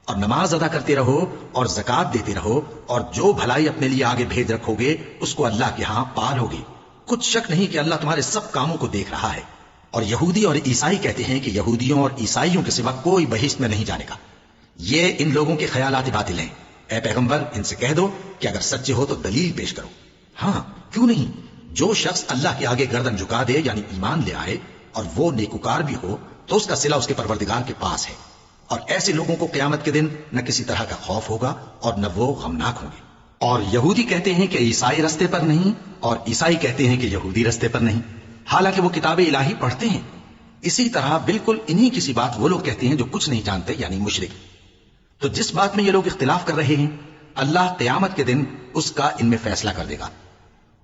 Speaker 1: اور نماز ادا کرتے رہو اور زکات دیتے رہو، اور جو بھلائی اپنے لیے آگے بھیج رکھو گے اس کو اللہ کے ہاں پالو گے۔ کچھ شک نہیں کہ اللہ تمہارے سب کاموں کو دیکھ رہا ہے۔ اور یہودی اور عیسائی کہتے ہیں کہ یہودیوں اور عیسائیوں کے سوا کوئی بہشت میں نہیں جانے کا۔ یہ ان لوگوں کے خیالات باطل ہیں۔ اے پیغمبر ان سے کہہ دو کہ اگر سچے ہو تو دلیل پیش کرو۔ ہاں کیوں نہیں، جو شخص اللہ کے آگے گردن جھکا دے یعنی ایمان لے آئے اور وہ نیکوکار بھی ہو تو اس کا صلہ اس کے پروردگار کے پاس ہے، اور ایسے لوگوں کو قیامت کے دن نہ کسی طرح کا خوف ہوگا اور نہ وہ غمناک ہوں گے۔ اور یہودی کہتے ہیں کہ عیسائی رستے پر نہیں، اور عیسائی کہتے ہیں کہ یہودی رستے پر نہیں، حالانکہ وہ کتاب الہی پڑھتے ہیں۔ اسی طرح بالکل انہی کسی بات وہ لوگ کہتے ہیں جو کچھ نہیں جانتے یعنی مشرک۔ تو جس بات میں یہ لوگ اختلاف کر رہے ہیں اللہ قیامت کے دن اس کا ان میں فیصلہ کر دے گا۔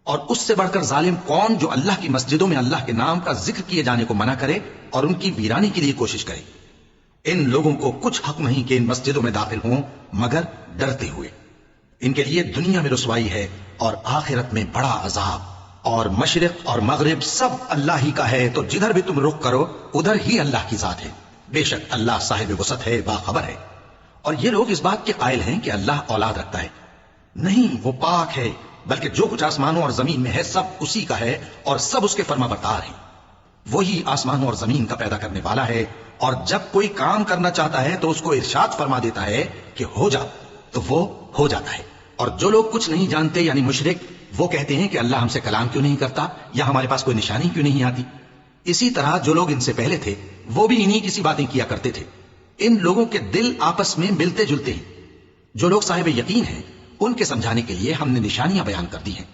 Speaker 1: اور اس سے بڑھ کر ظالم کون جو اللہ کی مسجدوں میں اللہ کے نام کا ذکر کیے جانے کو منع کرے اور ان کی ویرانی کے لیے کوشش کرے۔ ان لوگوں کو کچھ حق نہیں کہ ان مسجدوں میں داخل ہوں مگر ڈرتے ہوئے۔ ان کے لیے دنیا میں رسوائی ہے اور آخرت میں بڑا عذاب۔ اور مشرق اور مغرب سب اللہ ہی کا ہے، تو جدھر بھی تم رخ کرو ادھر ہی اللہ کی ذات ہے۔ بے شک اللہ صاحب وسعت ہے، باخبر ہے۔ اور یہ لوگ اس بات کے قائل ہیں کہ اللہ اولاد رکھتا ہے۔ نہیں، وہ پاک ہے، بلکہ جو کچھ آسمانوں اور زمین میں ہے سب اسی کا ہے اور سب اس کے فرما بردار ہیں۔ وہی آسمانوں اور زمین کا پیدا کرنے والا ہے، اور جب کوئی کام کرنا چاہتا ہے تو اس کو ارشاد فرما دیتا ہے کہ ہو جا، تو وہ ہو جاتا ہے۔ اور جو لوگ کچھ نہیں جانتے یعنی مشرک، وہ کہتے ہیں کہ اللہ ہم سے کلام کیوں نہیں کرتا یا ہمارے پاس کوئی نشانی کیوں نہیں آتی۔ اسی طرح جو لوگ ان سے پہلے تھے وہ بھی انہی کسی باتیں کیا کرتے تھے۔ ان لوگوں کے دل آپس میں ملتے جلتے ہیں۔ جو لوگ صاحب یقین ہیں ان کے سمجھانے کے لیے ہم نے نشانیاں بیان کر دی ہیں۔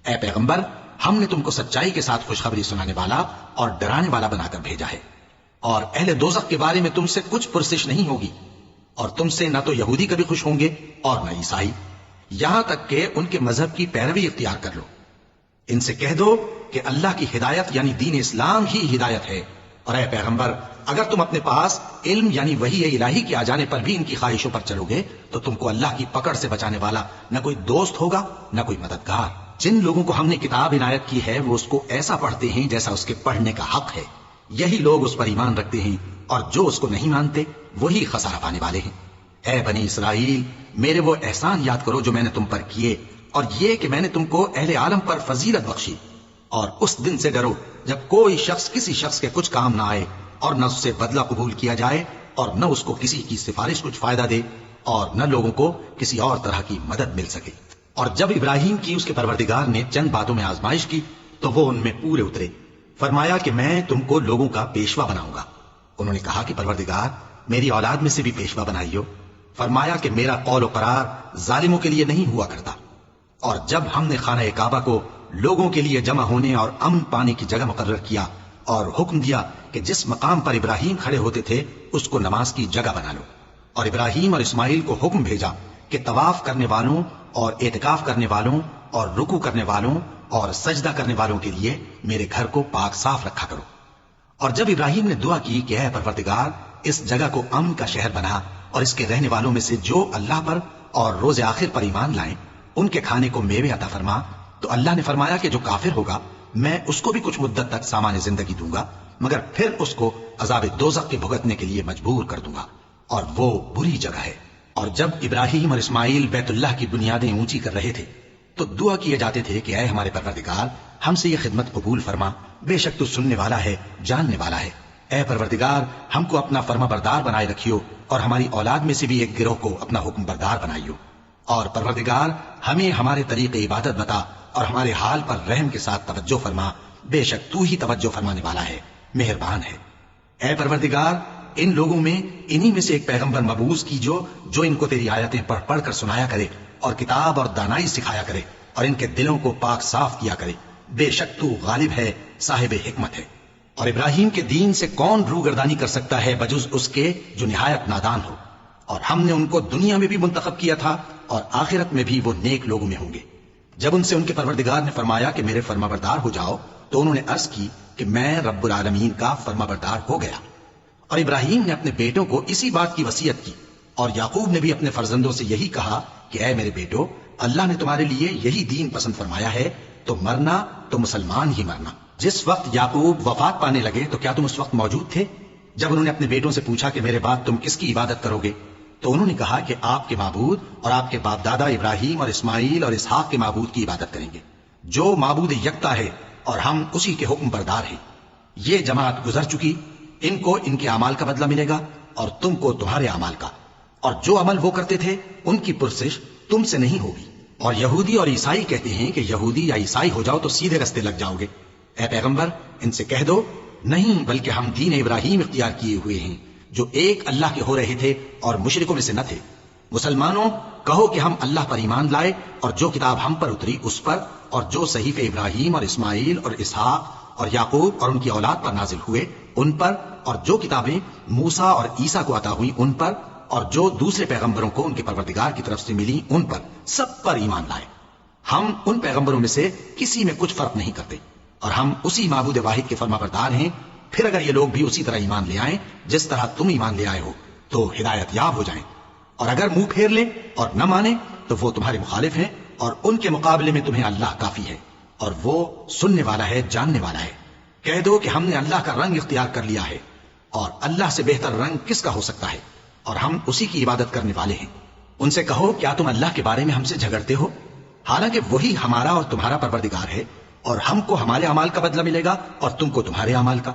Speaker 1: اے پیغمبر ہم نے تم کو سچائی کے ساتھ خوشخبری سنانے والا اور ڈرانے والا بنا کر بھیجا ہے۔ اور اہل دوزخ کے بارے میں تم سے کچھ پرسش نہیں ہوگی، اور تم سے نہ تو یہودی کبھی خوش ہوں گے اور نہ عیسائی، یہاں تک کہ ان کے مذہب کی پیروی اختیار کر لو۔ ان سے کہہ دو کہ اللہ کی ہدایت یعنی دین اسلام ہی ہدایت ہے۔ اور اے پیغمبر اگر تم اپنے پاس علم یعنی وحی الہی کے آ جانے پر بھی ان کی خواہشوں پر چلو گے تو تم کو اللہ کی پکڑ سے بچانے والا نہ کوئی دوست ہوگا نہ کوئی مددگار۔ جن لوگوں کو ہم نے کتاب عنایت کی ہے وہ اس کو ایسا پڑھتے ہیں جیسا اس کے پڑھنے کا حق ہے، یہی لوگ اس پر ایمان رکھتے ہیں، اور جو اس کو نہیں مانتے وہی خسارہ پانے والے ہیں۔ اے بنی اسرائیل میرے وہ احسان یاد کرو جو میں نے تم پر کیے، اور یہ کہ میں نے تم کو اہل عالم پر فضیلت بخشی۔ اور اس دن سے ڈرو جب کوئی شخص کسی شخص کے کچھ کام نہ آئے، اور نہ اس سے بدلہ قبول کیا جائے، اور نہ اس کو کسی کی سفارش کچھ فائدہ دے، اور نہ لوگوں کو کسی اور طرح کی مدد مل سکے۔ اور جب ابراہیم کی اس کے پروردگار نے چند باتوں میں آزمائش کی تو وہ ان میں پورے اترے۔ فرمایا کہ میں تم کو لوگوں کا پیشوا بناؤں گا۔ انہوں نے کہا کہ پروردگار میری اولاد میں سے بھی پیشوا بنائیو۔ فرمایا کہ میرا قول و قرار ظالموں کے لیے نہیں ہوا کرتا۔ اور جب ہم نے خانہ کعبہ کو لوگوں کے لیے جمع ہونے اور امن پانے کی جگہ مقرر کیا اور حکم دیا کہ جس مقام پر ابراہیم کھڑے ہوتے تھے اس کو نماز کی جگہ بنا لو، اور ابراہیم اور اسماعیل کو حکم بھیجا کہ طواف کرنے والوں اور اعتکاف کرنے والوں اور رکوع کرنے والوں اور سجدہ کرنے والوں کے لیے میرے گھر کو پاک صاف رکھا کرو۔ اور جب ابراہیم نے دعا کی کہ اے پروردگار اس جگہ کو امن کا شہر بنا، اور اس کے رہنے والوں میں سے جو اللہ پر اور روز آخر پر ایمان لائیں ان کے کھانے کو میوے عطا فرما، تو اللہ نے فرمایا کہ جو کافر ہوگا میں اس کو بھی کچھ مدت تک سامان زندگی دوں گا، مگر پھر اس کو عذاب دوزخ کے بھگتنے کے لیے مجبور کر دوں گا، اور وہ بری جگہ ہے۔ اور جب ابراہیم اور اسماعیل بیت اللہ کی بنیادیں اونچی کر رہے تھے تو دعا کیے جاتے تھے کہ اے ہمارے پروردگار ہم سے یہ خدمت قبول فرما، بے شک تو سننے والا ہے جاننے والا ہے۔ اے پروردگار ہم کو اپنا فرما بردار بنائے رکھیو، اور ہماری اولاد میں سے بھی ایک گروہ کو اپنا حکم بردار بنائیو۔ اور پروردگار ہمیں ہمارے طریق عبادت بتا اور ہمارے حال پر رحم کے ساتھ توجہ فرما، بے شک تو ہی توجہ فرمانے والا ہے، مہربان ہے۔ اے پروردگار ان لوگوں میں انہی میں سے ایک پیغمبر مبعوث کی جو ان کو تیری آیتیں پڑھ پڑھ کر سنایا کرے اور کتاب اور دانائی سکھایا کرے اور ان کے دلوں کو پاک صاف کیا کرے، بے شک تو غالب ہے صاحب حکمت ہے۔ اور ابراہیم کے دین سے کون روگردانی کر سکتا ہے بجز اس کے جو نہایت نادان ہو؟ اور ہم نے ان کو دنیا میں بھی منتخب کیا تھا اور آخرت میں بھی وہ نیک لوگوں میں ہوں گے۔ جب ان سے ان کے پروردگار نے فرمایا کہ میرے فرما بردار ہو جاؤ تو انہوں نے عرض کی کہ میں رب العالمین کا فرما بردار ہو گیا۔ اور ابراہیم نے اپنے بیٹوں کو اسی بات کی وصیت کی اور یعقوب نے بھی اپنے فرزندوں سے یہی کہا کہ اے میرے بیٹو، اللہ نے تمہارے لیے یہی دین پسند فرمایا ہے، تو مرنا تو مسلمان ہی مرنا۔ جس وقت یعقوب وفات پانے لگے تو کیا تم اس وقت موجود تھے جب انہوں نے اپنے بیٹوں سے پوچھا کہ میرے بعد تم کس کی عبادت کرو گے؟ تو انہوں نے کہا کہ آپ کے معبود اور آپ کے باپ دادا ابراہیم اور اسماعیل اور اسحاق کے معبود کی عبادت کریں گے، جو معبود یکتا ہے اور ہم اسی کے حکم بردار ہیں۔ یہ جماعت گزر چکی، ان کو ان کے اعمال کا بدلہ ملے گا اور تم کو تمہارے اعمال کا، اور جو عمل وہ کرتے تھے ان کی پرسش تم سے نہیں ہوگی۔ اور یہودی اور عیسائی کہتے ہیں کہ یہودی یا عیسائی ہو جاؤ تو سیدھے رستے لگ جاؤ گے۔ اے پیغمبر، ان سے کہہ دو نہیں، بلکہ ہم دین ابراہیم اختیار کیے ہوئے ہیں جو ایک اللہ کے ہو رہے تھے اور مشرکوں میں سے نہ تھے۔ مسلمانوں، کہو کہ ہم اللہ پر ایمان لائے اور جو کتاب ہم پر اتری اس پر، اور جو صحیفے ابراہیم اور اسماعیل اور اسحاق اور یعقوب اور ان کی اولاد پر نازل ہوئے ان پر، اور جو کتابیں موسیٰ اور عیسیٰ کو عطا ہوئی ان پر، اور جو دوسرے پیغمبروں کو ان کے پروردگار کی طرف سے ملی ان پر، سب پر ایمان لائے۔ ہم ان پیغمبروں میں سے کسی میں کچھ فرق نہیں کرتے، اور ہم اسی معبود واحد کے فرما بردار ہیں۔ پھر اگر یہ لوگ بھی اسی طرح ایمان لے آئیں جس طرح تم ایمان لے آئے ہو تو ہدایت یاب ہو جائیں، اور اگر منہ پھیر لیں اور نہ مانیں تو وہ تمہارے مخالف ہیں، اور ان کے مقابلے میں تمہیں اللہ کافی ہے، اور وہ سننے والا ہے، جاننے والا ہے۔ کہہ دو کہ ہم نے اللہ کا رنگ اختیار کر لیا ہے، اور اللہ سے بہتر رنگ کس کا ہو سکتا ہے، اور ہم اسی کی عبادت کرنے والے ہیں۔ ان سے کہو کیا تم اللہ کے بارے میں ہم سے جھگڑتے ہو، حالانکہ وہی ہمارا اور تمہارا پروردگار ہے، اور ہم کو ہمارے اعمال کا بدلہ ملے گا اور تم کو تمہارے اعمال کا،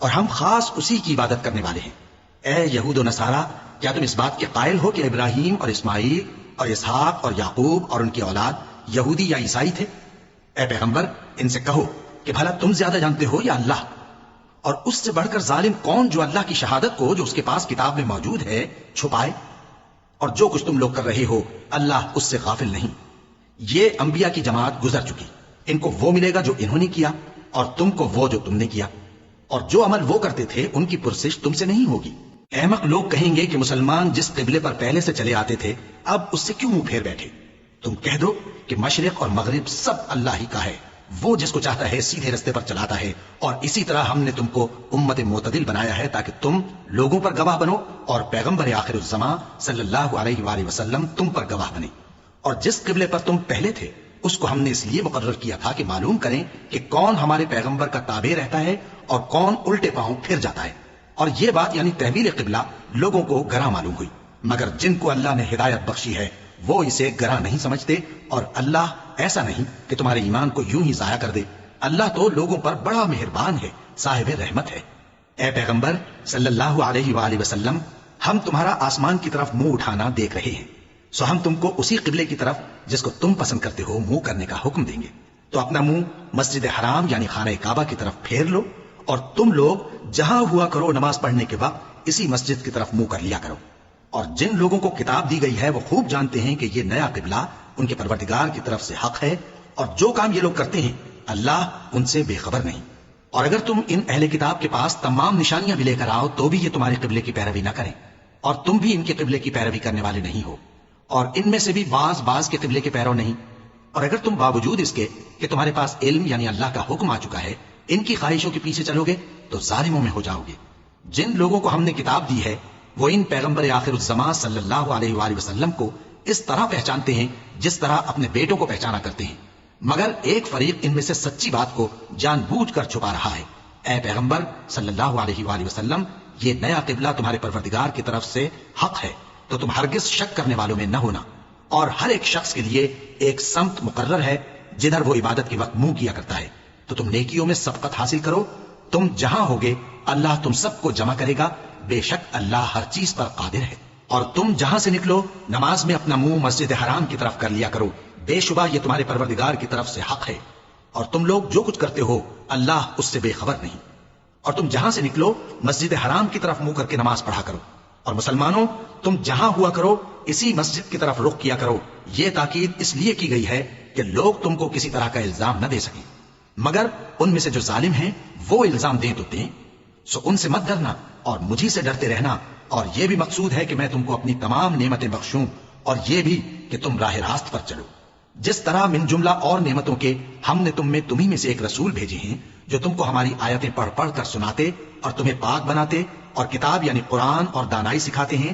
Speaker 1: اور ہم خاص اسی کی عبادت کرنے والے ہیں۔ اے یہود و نصارا، کیا تم اس بات کے قائل ہو کہ ابراہیم اور اسماعیل اور اسحاق اور یعقوب اور ان کی اولاد یہودی یا عیسائی تھے؟ اے پیغمبر، ان سے کہو کہ بھلا تم زیادہ جانتے ہو یا اللہ؟ اور اس سے بڑھ کر ظالم کون جو اللہ کی شہادت کو جو اس کے پاس کتاب میں موجود ہے چھپائے؟ اور جو کچھ تم لوگ کر رہے ہو اللہ اس سے غافل نہیں۔ یہ انبیاء کی جماعت گزر چکی، ان کو وہ ملے گا جو انہوں نے کیا، اور تم کو وہ جو تم نے کیا، اور جو عمل وہ کرتے تھے ان کی پرسش تم سے نہیں ہوگی۔ احمق لوگ کہیں گے کہ مسلمان جس قبلے پر پہلے سے چلے آتے تھے اب اس سے کیوں منہ پھیر بیٹھے؟ تم کہہ دو کہ مشرق اور مغرب سب اللہ ہی کا ہے، وہ جس کو چاہتا ہے سیدھے رستے پر چلاتا ہے، اور اسی طرح ہم نے تم کو امت معتدل بنایا ہے تاکہ تم لوگوں پر گواہ بنو اور پیغمبر آخر الزمان صلی اللہ علیہ وآلہ وسلم تم پر گواہ بنے۔ اور جس قبلے پر تم پہلے تھے اس کو ہم نے اس لیے مقرر کیا تھا کہ معلوم کریں کہ کون ہمارے پیغمبر کا تابع رہتا ہے اور کون الٹے پاؤں پھر جاتا ہے۔ اور یہ بات یعنی تحویل قبلہ لوگوں کو گراں معلوم ہوئی، مگر جن کو اللہ نے ہدایت بخشی ہے وہ اسے گراں نہیں سمجھتے، اور اللہ ایسا نہیں کہ تمہارے ایمان کو یوں ہی ضائع کر دے۔ اللہ تو لوگوں پر بڑا مہربان ہے، صاحب رحمت ہے۔ اے پیغمبر صلی اللہ علیہ وآلہ وسلم، ہم تمہارا آسمان کی طرف منہ اٹھانا دیکھ رہے ہیں، سو ہم تم کو اسی قبلے کی طرف جس کو تم پسند کرتے ہو منہ کرنے کا حکم دیں گے۔ تو اپنا منہ مسجد حرام یعنی خانہ کعبہ کی طرف پھیر لو، اور تم لوگ جہاں ہوا کرو نماز پڑھنے کے وقت اسی مسجد کی طرف منہ کر لیا کرو۔ اور جن لوگوں کو کتاب دی گئی ہے وہ خوب جانتے ہیں کہ یہ نیا قبلہ ان کے پروردگار کی طرف سے حق ہے، اور جو کام یہ لوگ کرتے ہیں اللہ ان سے بے خبر نہیں۔ اور اگر تم ان اہل کتاب کے پاس تمام نشانیاں بھی لے کر آؤ تو بھی یہ تمہارے قبلے کی پیروی نہ کریں، اور تم بھی ان کے قبلے کی پیروی کرنے والے نہیں ہو، اور ان میں سے بھی بعض کے قبلے کے پیرو نہیں۔ اور اگر تم باوجود اس کے کہ تمہارے پاس علم یعنی اللہ کا حکم آ چکا ہے ان کی خواہشوں کے پیچھے چلو گے تو ظالموں میں ہو جاؤ گے۔ جن لوگوں کو ہم نے کتاب دی ہے وہ ان پیغمبر آخر الزمان صلی اللہ علیہ وآلہ وسلم کو اس طرح پہچانتے ہیں جس طرح اپنے بیٹوں کو پہچانا کرتے ہیں، مگر ایک فریق ان میں سے سچی بات کو جان بوجھ کر چھپا رہا ہے۔ اے پیغمبر صلی اللہ علیہ وآلہ وسلم، یہ نیا قبلہ تمہارے پروردگار کی طرف سے حق ہے، تو تم ہرگز شک کرنے والوں میں نہ ہونا۔ اور ہر ایک شخص کے لیے ایک سمت مقرر ہے جدھر وہ عبادت کے وقت منہ کیا کرتا ہے، تو تم نیکیوں میں سبقت حاصل کرو۔ تم جہاں ہوگے اللہ تم سب کو جمع کرے گا، بے شک اللہ ہر چیز پر قادر ہے۔ اور تم جہاں سے نکلو نماز میں اپنا منہ مسجد حرام کی طرف کر لیا کرو، بے شبہ یہ تمہارے پروردگار کی طرف سے حق ہے، اور تم لوگ جو کچھ کرتے ہو اللہ اس سے بے خبر نہیں۔ اور تم جہاں سے نکلو مسجد حرام کی طرف منہ کر کے نماز پڑھا کرو، اور مسلمانوں تم جہاں ہوا کرو اسی مسجد کی طرف رخ کیا کرو۔ یہ تاکید اس لیے کی گئی ہے کہ لوگ تم کو کسی طرح کا الزام نہ دے سکیں، مگر ان میں سے جو ظالم ہیں وہ الزام دیں تو دیں، سو ان سے مت ڈرنا اور مجھی سے ڈرتے رہنا۔ اور یہ بھی مقصود ہے کہ میں تم کو اپنی تمام نعمتیں بخشوں، اور یہ بھی کہ تم راہ راست پر چلو، جس طرح من جملہ اور نعمتوں کے ہم نے تمہیں میں سے ایک رسول بھیجے ہیں جو تم کو ہماری آیتیں پڑھ پڑھ کر سناتے اور تمہیں پاک بناتے اور کتاب یعنی قرآن اور دانائی سکھاتے ہیں،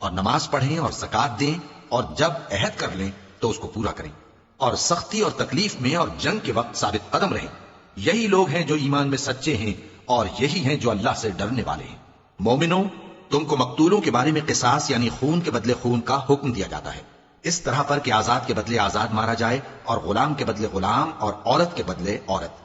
Speaker 1: اور نماز پڑھیں اور زکات دیں، اور جب عہد کر لیں تو اس کو پورا کریں، اور سختی اور تکلیف میں اور جنگ کے وقت ثابت قدم رہیں۔ یہی لوگ ہیں جو ایمان میں سچے ہیں، اور یہی ہیں جو اللہ سے ڈرنے والے ہیں۔ مومنوں، تم کو مقتولوں کے بارے میں قصاص یعنی خون کے بدلے خون کا حکم دیا جاتا ہے، اس طرح پر کہ آزاد کے بدلے آزاد مارا جائے، اور غلام کے بدلے غلام، اور عورت کے بدلے عورت۔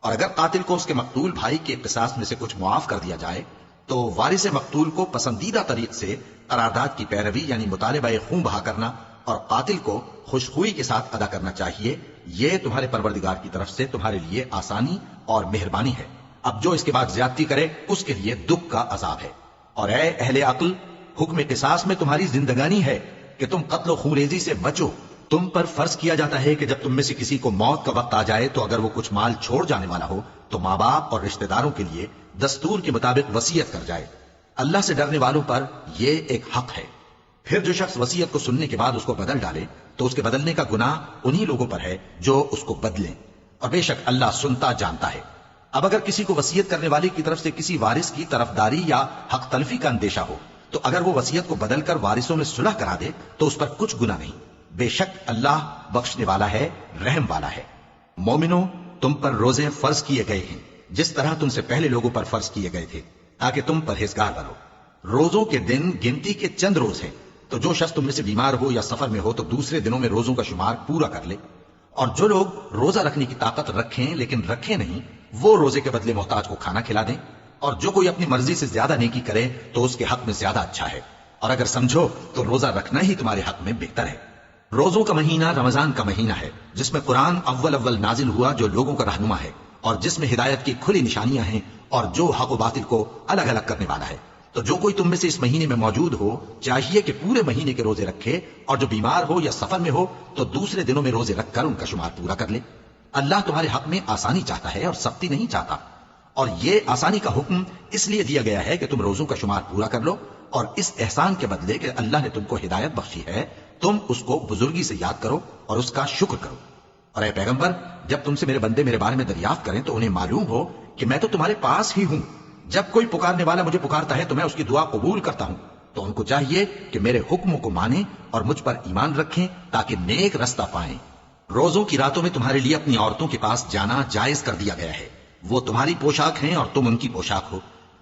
Speaker 1: اور اگر قاتل کو اس کے مقتول بھائی کے قصاص میں سے کچھ معاف کر دیا جائے تو وارث مقتول کو پسندیدہ طریق سے قرارداد کی پیروی یعنی مطالبہ خون بہا کرنا اور قاتل کو خوشخوئی کے ساتھ ادا کرنا چاہیے۔ یہ تمہارے پروردگار کی طرف سے تمہارے لیے آسانی اور مہربانی ہے۔ اب جو اس کے بعد زیادتی کرے اس کے لیے دکھ کا عذاب ہے۔ اور اے اہل عقل، حکم قصاص میں تمہاری زندگانی ہے کہ تم قتل و خونریزی سے بچو۔ تم پر فرض کیا جاتا ہے کہ جب تم میں سے کسی کو موت کا وقت آ جائے تو اگر وہ کچھ مال چھوڑ جانے والا ہو تو ماں باپ اور رشتہ داروں کے لیے دستور کے مطابق وصیت کر جائے۔ اللہ سے ڈرنے والوں پر یہ ایک حق ہے۔ پھر جو شخص وصیت کو سننے کے بعد اس کو بدل ڈالے تو اس کے بدلنے کا گناہ انہی لوگوں پر ہے جو اس کو بدلیں، اور بے شک اللہ سنتا جانتا ہے۔ اب اگر کسی کو وصیت کرنے والے کی طرف سے کسی وارث کی طرفداری یا حق تلفی کا اندیشہ ہو تو اگر وہ وصیت کو بدل کر وارثوں میں صلح کرا دے تو اس پر کچھ گناہ نہیں، بے شک اللہ بخشنے والا ہے، رحم والا ہے۔ مومنوں، تم پر روزے فرض کیے گئے ہیں جس طرح تم سے پہلے لوگوں پر فرض کیے گئے تھے تاکہ تم پرہیزگار بنو۔ روزوں کے دن گنتی کے چند روز ہیں، تو جو شخص تم میں سے بیمار ہو یا سفر میں ہو تو دوسرے دنوں میں روزوں کا شمار پورا کر لے۔ اور جو لوگ روزہ رکھنے کی طاقت رکھیں لیکن رکھیں نہیں، وہ روزے کے بدلے محتاج کو کھانا کھلا دیں۔ اور جو کوئی اپنی مرضی سے زیادہ نیکی کرے تو اس کے حق میں زیادہ اچھا ہے، اور اگر سمجھو تو روزہ رکھنا ہی تمہارے حق میں بہتر ہے۔ روزوں کا مہینہ رمضان کا مہینہ ہے جس میں قرآن اول نازل ہوا، جو لوگوں کا رہنما ہے اور جس میں ہدایت کی کھلی نشانیاں ہیں اور جو حق و باطل کو الگ الگ کرنے والا ہے۔ تو جو کوئی تم میں سے اس مہینے میں موجود ہو چاہیے کہ پورے مہینے کے روزے رکھے، اور جو بیمار ہو یا سفر میں ہو تو دوسرے دنوں میں روزے رکھ کر ان کا شمار پورا کر لے۔ اللہ تمہارے حق میں آسانی چاہتا ہے اور سختی نہیں چاہتا، اور یہ آسانی کا حکم اس لیے دیا گیا ہے کہ تم روزوں کا شمار پورا کر لو، اور اس احسان کے بدلے کہ اللہ نے تم کو ہدایت بخشی ہے تم اس کو بزرگی سے یاد کرو اور اس کا شکر کرو۔ اور اے پیغمبر، جب تم سے میرے بندے میرے بارے میں دریافت کریں تو انہیں معلوم ہو کہ میں تو تمہارے پاس ہی ہوں۔ جب کوئی پکارنے والا مجھے پکارتا ہے تو میں اس کی دعا قبول کرتا ہوں۔ تو ان کو چاہیے کہ میرے حکموں کو مانیں اور مجھ پر ایمان رکھیں تاکہ نیک رستہ پائیں۔ روزوں کی راتوں میں تمہارے لیے اپنی عورتوں کے پاس جانا جائز کر دیا گیا ہے، وہ تمہاری پوشاک ہیں اور تم ان کی پوشاک ہو۔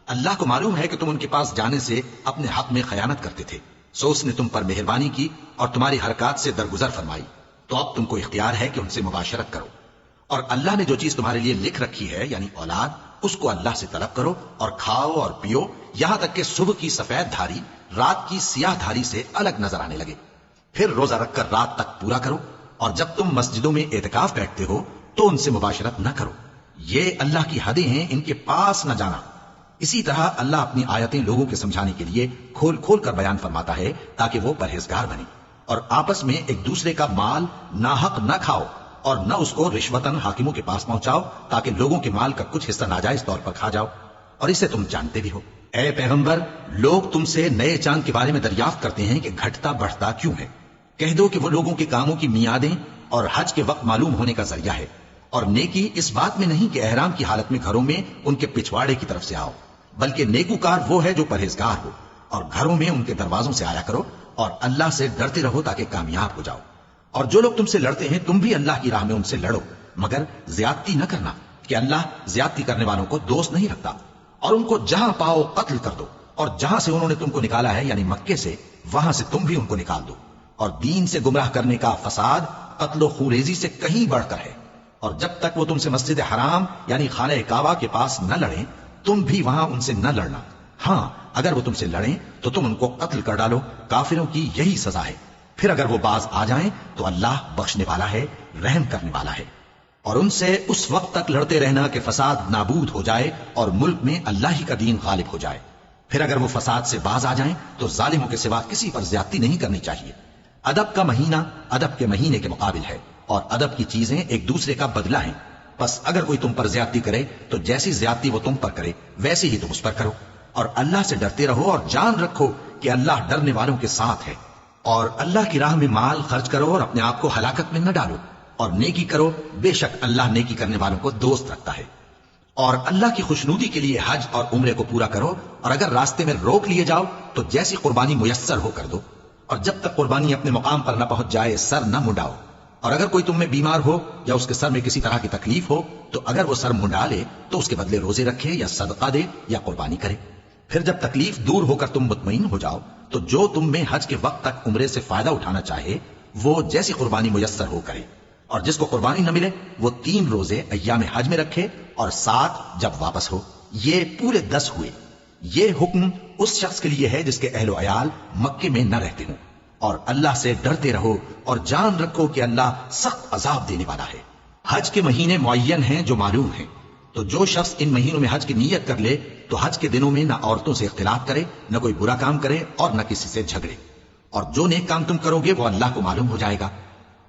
Speaker 1: اللہ کو معلوم ہے کہ تم ان کے پاس جانے سے اپنے حق میں خیانت کرتے تھے، سو اس نے تم پر مہربانی کی اور تمہاری حرکات سے درگزر فرمائی، تو اب تم کو اختیار ہے کہ ان سے مباشرت کرو۔ اور اللہ نے جو چیز تمہارے لیے لکھ رکھی ہے یعنی اولاد، اس کو اللہ سے طلب کرو اور کھاؤ اور پیو یہاں تک کہ صبح کی سفید دھاری رات کی سیاہ دھاری سے الگ نظر آنے لگے، پھر روزہ رکھ کر رات تک پورا کرو۔ اور جب تم مسجدوں میں اعتکاف بیٹھتے ہو تو ان سے مباشرت نہ کرو، یہ اللہ کی حدیں ہیں، ان کے پاس نہ جانا۔ اسی طرح اللہ اپنی آیتیں لوگوں کے سمجھانے کے لیے کھول کھول کر بیان فرماتا ہے تاکہ وہ پرہیزگار بنے۔ اور آپس میں ایک دوسرے کا مال ناحق نہ کھاؤ اور نہ اس کو رشوتاً حاکموں کے پاس پہنچاؤ تاکہ لوگوں کے مال کا کچھ حصہ ناجائز طور پر کھا جاؤ، اور اسے تم جانتے بھی ہو۔ اے پیغمبر، لوگ تم سے نئے چاند کے بارے میں دریافت کرتے ہیں کہ گھٹتا بڑھتا کیوں ہے۔ کہہ دو کہ وہ لوگوں کے کاموں کی میعادیں اور حج کے وقت معلوم ہونے کا ذریعہ ہے، اور نیکی اس بات میں نہیں کہ احرام کی حالت میں گھروں میں ان کے پچھواڑے کی طرف سے آؤ، بلکہ نیکوکار وہ ہے جو پرہیزگار ہو، اور گھروں میں ان کے دروازوں سے آیا کرو اور اللہ سے ڈرتے رہو تاکہ کامیاب ہو جاؤ۔ اور جو لوگ تم سے لڑتے ہیں تم بھی اللہ کی راہ میں ان سے لڑو، مگر زیادتی نہ کرنا کہ اللہ زیادتی کرنے والوں کو دوست نہیں رکھتا۔ اور ان کو جہاں پاؤ قتل کر دو، اور جہاں سے انہوں نے تم کو نکالا ہے یعنی مکے سے، وہاں سے تم بھی ان کو نکال دو۔ اور دین سے گمراہ کرنے کا فساد قتل و خونریزی سے کہیں بڑھ کر ہے، اور جب تک وہ تم سے مسجد حرام یعنی خانہ کعبہ کے پاس نہ لڑیں تم بھی وہاں ان سے نہ لڑنا۔ ہاں، اگر وہ تم سے لڑیں تو تم ان کو قتل کر ڈالو، کافروں کی یہی سزا ہے۔ پھر اگر وہ باز آ جائیں تو اللہ بخشنے والا ہے، رحم کرنے والا ہے۔ اور ان سے اس وقت تک لڑتے رہنا کہ فساد نابود ہو جائے اور ملک میں اللہ ہی کا دین غالب ہو جائے۔ پھر اگر وہ فساد سے باز آ جائیں تو ظالموں کے سوا کسی پر زیادتی نہیں کرنی چاہیے۔ ادب کا مہینہ ادب کے مہینے کے مقابل ہے، اور ادب کی چیزیں ایک دوسرے کا بدلہ ہیں۔ بس اگر کوئی تم پر زیادتی کرے تو جیسی زیادتی وہ تم پر کرے ویسی ہی تم اس پر کرو، اور اللہ سے ڈرتے رہو اور جان رکھو کہ اللہ ڈرنے والوں کے ساتھ ہے۔ اور اللہ کی راہ میں مال خرچ کرو اور اپنے آپ کو ہلاکت میں نہ ڈالو، اور نیکی کرو، بے شک اللہ نیکی کرنے والوں کو دوست رکھتا ہے۔ اور اللہ کی خوشنودی کے لیے حج اور عمرے کو پورا کرو، اور اگر راستے میں روک لیے جاؤ تو جیسی قربانی میسر ہو کر دو، اور جب تک قربانی اپنے مقام پر نہ پہنچ جائے سر نہ منڈاؤ۔ اور اگر کوئی تم میں بیمار ہو یا اس کے سر میں کسی طرح کی تکلیف ہو تو اگر وہ سر منڈا لے تو اس کے بدلے روزے رکھے یا صدقہ دے یا قربانی کرے۔ پھر جب تکلیف دور ہو کر تم مطمئن ہو جاؤ تو جو تم میں حج کے وقت تک عمرے سے فائدہ اٹھانا چاہے وہ جیسی قربانی میسر ہو کرے، اور جس کو قربانی نہ ملے وہ 3 روزے ایام حج میں رکھے اور 7 جب واپس ہو۔ یہ پورے 10 ہوئے۔ یہ حکم اس شخص کے لیے ہے جس کے اہل و عیال مکے میں نہ رہتے ہوں۔ اور اللہ سے ڈرتے رہو اور جان رکھو کہ اللہ سخت عذاب دینے والا ہے۔ حج کے مہینے معین ہیں جو معلوم ہیں، تو جو شخص ان مہینوں میں حج کی نیت کر لے تو حج کے دنوں میں نہ عورتوں سے اختلاط کرے، نہ کوئی برا کام کرے اور نہ کسی سے جھگڑے، اور جو نیک کام تم کرو گے وہ اللہ کو معلوم ہو جائے گا۔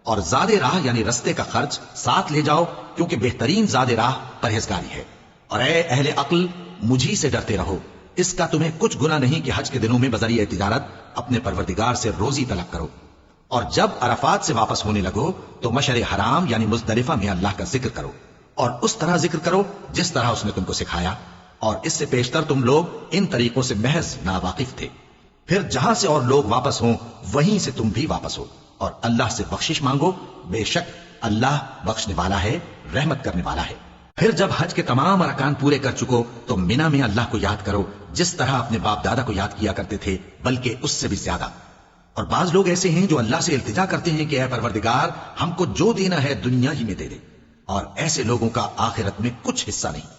Speaker 1: اور زاد راہ یعنی رستے کا خرچ ساتھ لے جاؤ، کیونکہ بہترین زاد راہ پرہیزگاری ہے۔ اور اے اہل عقل، مجھی سے ڈرتے رہو، اس کا تمہیں کچھ گناہ نہیں کہ حج کے دنوں میں بذریعہ تجارت اپنے پروردگار سے روزی طلب کرو۔ اور جب عرفات سے واپس ہونے لگو تو مشعر حرام یعنی مزدلفہ میں اللہ کا ذکر کرو، اور اس طرح ذکر کرو جس طرح اس نے تم کو سکھایا، اور اس سے پیشتر تم لوگ ان طریقوں سے محض ناواقف تھے۔ پھر جہاں سے اور لوگ واپس ہوں وہیں سے تم بھی واپس ہو، اور اللہ سے بخشش مانگو، بے شک اللہ بخشنے والا ہے، رحمت کرنے والا ہے۔ پھر جب حج کے تمام ارکان پورے کر چکو تو مینا میں اللہ کو یاد کرو جس طرح اپنے باپ دادا کو یاد کیا کرتے تھے، بلکہ اس سے بھی زیادہ۔ اور بعض لوگ ایسے ہیں جو اللہ سے التجا کرتے ہیں کہ اے پروردگار ہم کو جو دینا ہے دنیا ہی میں دے دے، اور ایسے لوگوں کا آخرت میں کچھ حصہ نہیں۔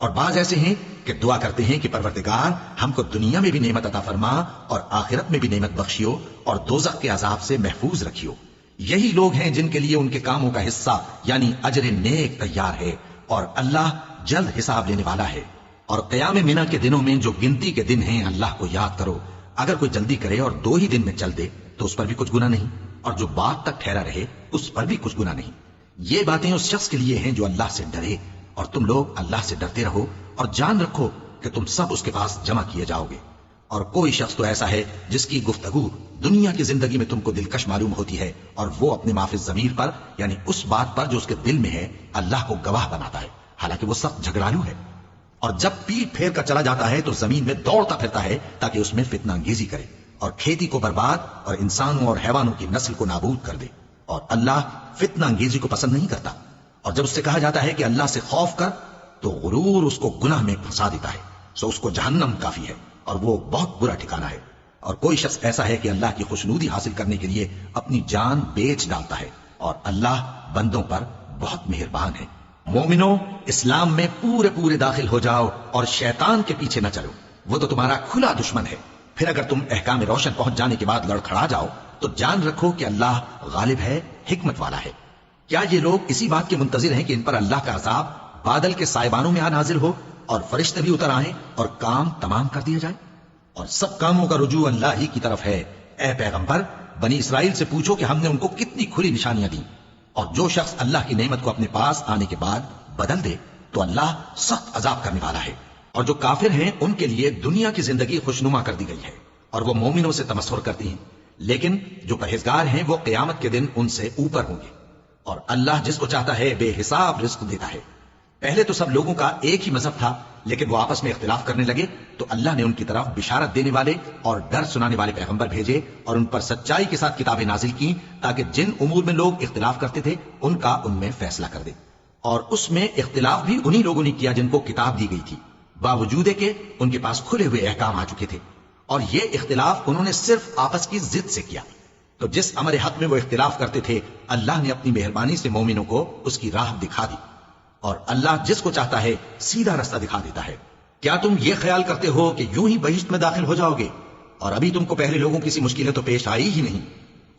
Speaker 1: اور بعض ایسے ہیں کہ دعا کرتے ہیں کہ پروردگار ہم کو دنیا میں بھی نعمت عطا فرما اور آخرت میں بھی نعمت بخشیو اور دوزخ کے عذاب سے محفوظ رکھیو۔ یہی لوگ ہیں جن کے لیے ان کے کاموں کا حصہ یعنی اجر نیک تیار ہے، اور اللہ جلد حساب لینے والا ہے۔ اور قیام منی کے دنوں میں جو گنتی کے دن ہیں اللہ کو یاد کرو، اگر کوئی جلدی کرے اور 2 ہی دن میں چل دے تو اس پر بھی کچھ گناہ نہیں، اور جو بات تک ٹھہرا رہے اس پر بھی کچھ گناہ نہیں۔ یہ باتیں اس شخص کے لیے ہیں جو اللہ سے ڈرے، اور تم لوگ اللہ سے ڈرتے رہو اور جان رکھو کہ تم سب اس کے پاس جمع کیے جاؤ گے۔ اور کوئی شخص تو ایسا ہے جس کی گفتگو دنیا کی زندگی میں تم کو دلکش معلوم ہوتی ہے، اور وہ اپنے معافی ضمیر پر یعنی اس بات پر جو اس کے دل میں ہے اللہ کو گواہ بناتا ہے، حالانکہ وہ سخت جھگڑالو ہے۔ اور جب پیٹ پھیر کر چلا جاتا ہے تو زمین میں دوڑتا پھرتا ہے تاکہ اس میں فتنہ انگیزی کرے اور کھیتی کو برباد اور انسانوں اور حیوانوں کی نسل کو نابود کر دے، اور اللہ فتنہ انگیزی کو پسند نہیں کرتا۔ اور جب اس سے کہا جاتا ہے کہ اللہ سے خوف کر تو غرور اس کو گناہ میں پھنسا دیتا ہے، سو اس کو جہنم کافی ہے اور وہ بہت برا ٹھکانہ ہے۔ اور کوئی شخص ایسا ہے کہ اللہ کی خوشنودی حاصل کرنے کے لیے اپنی جان بیچ ڈالتا ہے، اور اللہ بندوں پر بہت مہربان ہے۔ مومنو، اسلام میں پورے داخل ہو جاؤ اور شیطان کے پیچھے نہ چلو، وہ تو تمہارا کھلا دشمن ہے۔ پھر اگر تم احکام روشن پہنچ جانے کے بعد لڑکھڑا جاؤ تو جان رکھو کہ اللہ غالب ہے، حکمت والا ہے۔ کیا یہ لوگ اسی بات کے منتظر ہیں کہ ان پر اللہ کا عذاب بادل کے سائبانوں میں نازل ہو اور فرشتے بھی اتر آئیں اور کام تمام کر دیا جائے؟ اور سب کاموں کا رجوع اللہ ہی کی طرف ہے۔ اے پیغمبر، بنی اسرائیل سے پوچھو کہ ہم نے ان کو کتنی کھلی نشانیاں دیں، اور جو شخص اللہ کی نعمت کو اپنے پاس آنے کے بعد بدل دے تو اللہ سخت عذاب کرنے والا ہے۔ اور جو کافر ہیں ان کے لیے دنیا کی زندگی خوشنما کر دی گئی ہے، اور وہ مومنوں سے تمسخر کرتی ہیں، لیکن جو پرہیزگار ہیں وہ قیامت کے دن ان سے اوپر ہوں گے۔ اور اللہ جس کو چاہتا ہے بے حساب رزق دیتا ہے۔ پہلے تو سب لوگوں کا ایک ہی مذہب تھا، لیکن وہ آپس میں اختلاف کرنے لگے تو اللہ نے ان کی طرف بشارت دینے والے اور ڈر سنانے والے پیغمبر بھیجے، اور ان پر سچائی کے ساتھ کتابیں نازل کی تاکہ جن امور میں لوگ اختلاف کرتے تھے ان کا ان میں فیصلہ کر دے۔ اور اس میں اختلاف بھی انہی لوگوں نے کیا جن کو کتاب دی گئی تھی، باوجود کہ ان کے پاس کھلے ہوئے احکام آ چکے تھے، اور یہ اختلاف انہوں نے صرف آپس کی ضد سے کیا۔ تو جس امر حق میں وہ اختلاف کرتے تھے اللہ نے اپنی مہربانی سے مومنوں کو اس کی راہ دکھا دی، اور اللہ جس کو چاہتا ہے سیدھا رستہ دکھا دیتا ہے۔ کیا تم یہ خیال کرتے ہو کہ یوں ہی بہشت میں داخل ہو جاؤ گے؟ اور ابھی تم کو پہلے لوگوں کی سی مشکلیں تو پیش آئی ہی نہیں،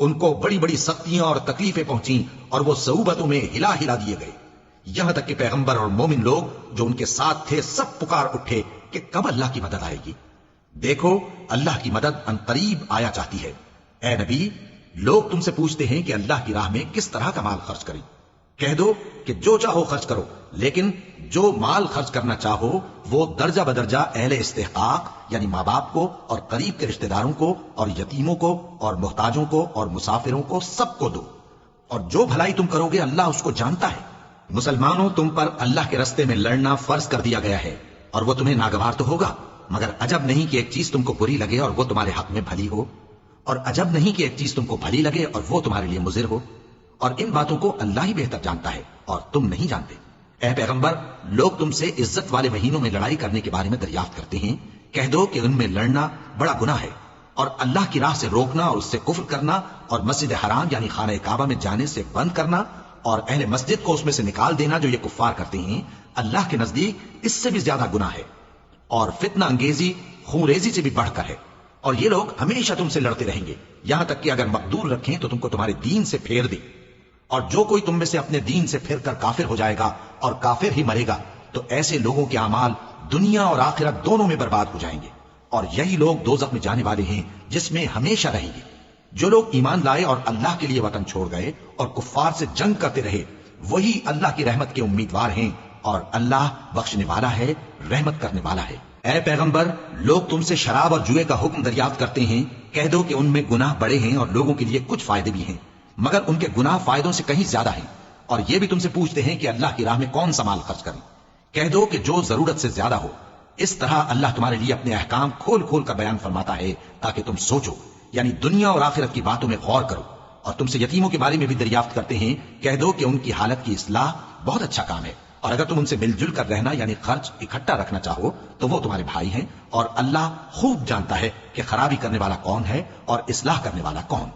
Speaker 1: ان کو بڑی بڑی سختیاں اور تکلیفیں پہنچیں اور وہ صعوبتوں میں ہلا دیے گئے، یہاں تک کہ پیغمبر اور مومن لوگ جو ان کے ساتھ تھے سب پکار اٹھے کہ کب اللہ کی مدد آئے گی۔ دیکھو اللہ کی مدد عنقریب آیا چاہتی ہے۔ اے نبی، لوگ تم سے پوچھتے ہیں کہ اللہ کی راہ میں کس طرح کا مال خرچ کریں؟ کہہ دو کہ جو چاہو خرچ کرو، لیکن جو مال خرچ کرنا چاہو وہ درجہ بدرجہ اہل استحقاق یعنی ماں باپ کو اور قریب کے رشتہ داروں کو اور یتیموں کو اور محتاجوں کو اور مسافروں کو سب کو دو، اور جو بھلائی تم کرو گے اللہ اس کو جانتا ہے۔ مسلمانوں، تم پر اللہ کے راستے میں لڑنا فرض کر دیا گیا ہے، اور وہ تمہیں ناگوار تو ہوگا، مگر عجب نہیں کہ ایک چیز تم کو بری لگے اور وہ تمہارے حق میں بھلی ہو، اور عجب نہیں کہ ایک چیز تم کو بھلی لگے اور وہ تمہارے لیے مضر ہو، اور ان باتوں کو اللہ ہی بہتر جانتا ہے اور تم نہیں جانتے۔ اے پیغمبر، لوگ تم سے عزت والے مہینوں میں لڑائی کرنے کے بارے میں دریافت کرتے ہیں، کہہ دو کہ ان میں لڑنا بڑا گناہ ہے، اور اللہ کی راہ سے روکنا اور اس سے کفر کرنا اور مسجد حرام یعنی خانہ کعبہ میں جانے سے بند کرنا اور اہل مسجد کو اس میں سے نکال دینا جو یہ کفار کرتے ہیں، اللہ کے نزدیک اس سے بھی زیادہ گناہ ہے، اور فتنہ انگیزی خون ریزی سے بھی بڑھ کر ہے، اور یہ لوگ ہمیشہ تم سے لڑتے رہیں گے، یہاں تک کہ اگر مقدور رکھیں تو تم کو تمہارے دین سے پھیر دیں، اور جو کوئی تم میں سے اپنے دین سے پھر کر کافر ہو جائے گا اور کافر ہی مرے گا تو ایسے لوگوں کے اعمال دنیا اور آخرت دونوں میں برباد ہو جائیں گے، اور یہی لوگ دوزخ میں جانے والے ہیں جس میں ہمیشہ رہیں گے۔ جو لوگ ایمان لائے اور اللہ کے لیے وطن چھوڑ گئے اور کفار سے جنگ کرتے رہے وہی اللہ کی رحمت کے امیدوار ہیں، اور اللہ بخشنے والا ہے، رحمت کرنے والا ہے۔ اے پیغمبر، لوگ تم سے شراب اور جوئے کا حکم دریافت کرتے ہیں، کہہ دو کہ ان میں گناہ بڑے ہیں اور لوگوں کے لیے کچھ فائدے بھی ہیں، مگر ان کے گناہ فائدوں سے کہیں زیادہ ہیں، اور یہ بھی تم سے پوچھتے ہیں کہ اللہ کی راہ میں کون سا مال خرچ کریں، کہہ دو کہ جو ضرورت سے زیادہ ہو۔ اس طرح اللہ تمہارے لیے اپنے احکام کھول کھول کر بیان فرماتا ہے تاکہ تم سوچو، یعنی دنیا اور آخرت کی باتوں میں غور کرو۔ اور تم سے یتیموں کے بارے میں بھی دریافت کرتے ہیں، کہہ دو کہ ان کی حالت کی اصلاح بہت اچھا کام ہے، اور اگر تم ان سے مل جل کر رہنا یعنی خرچ اکٹھا رکھنا چاہو تو وہ تمہارے بھائی ہیں، اور اللہ خوب جانتا ہے کہ خرابی کرنے والا کون ہے اور اصلاح کرنے والا کون۔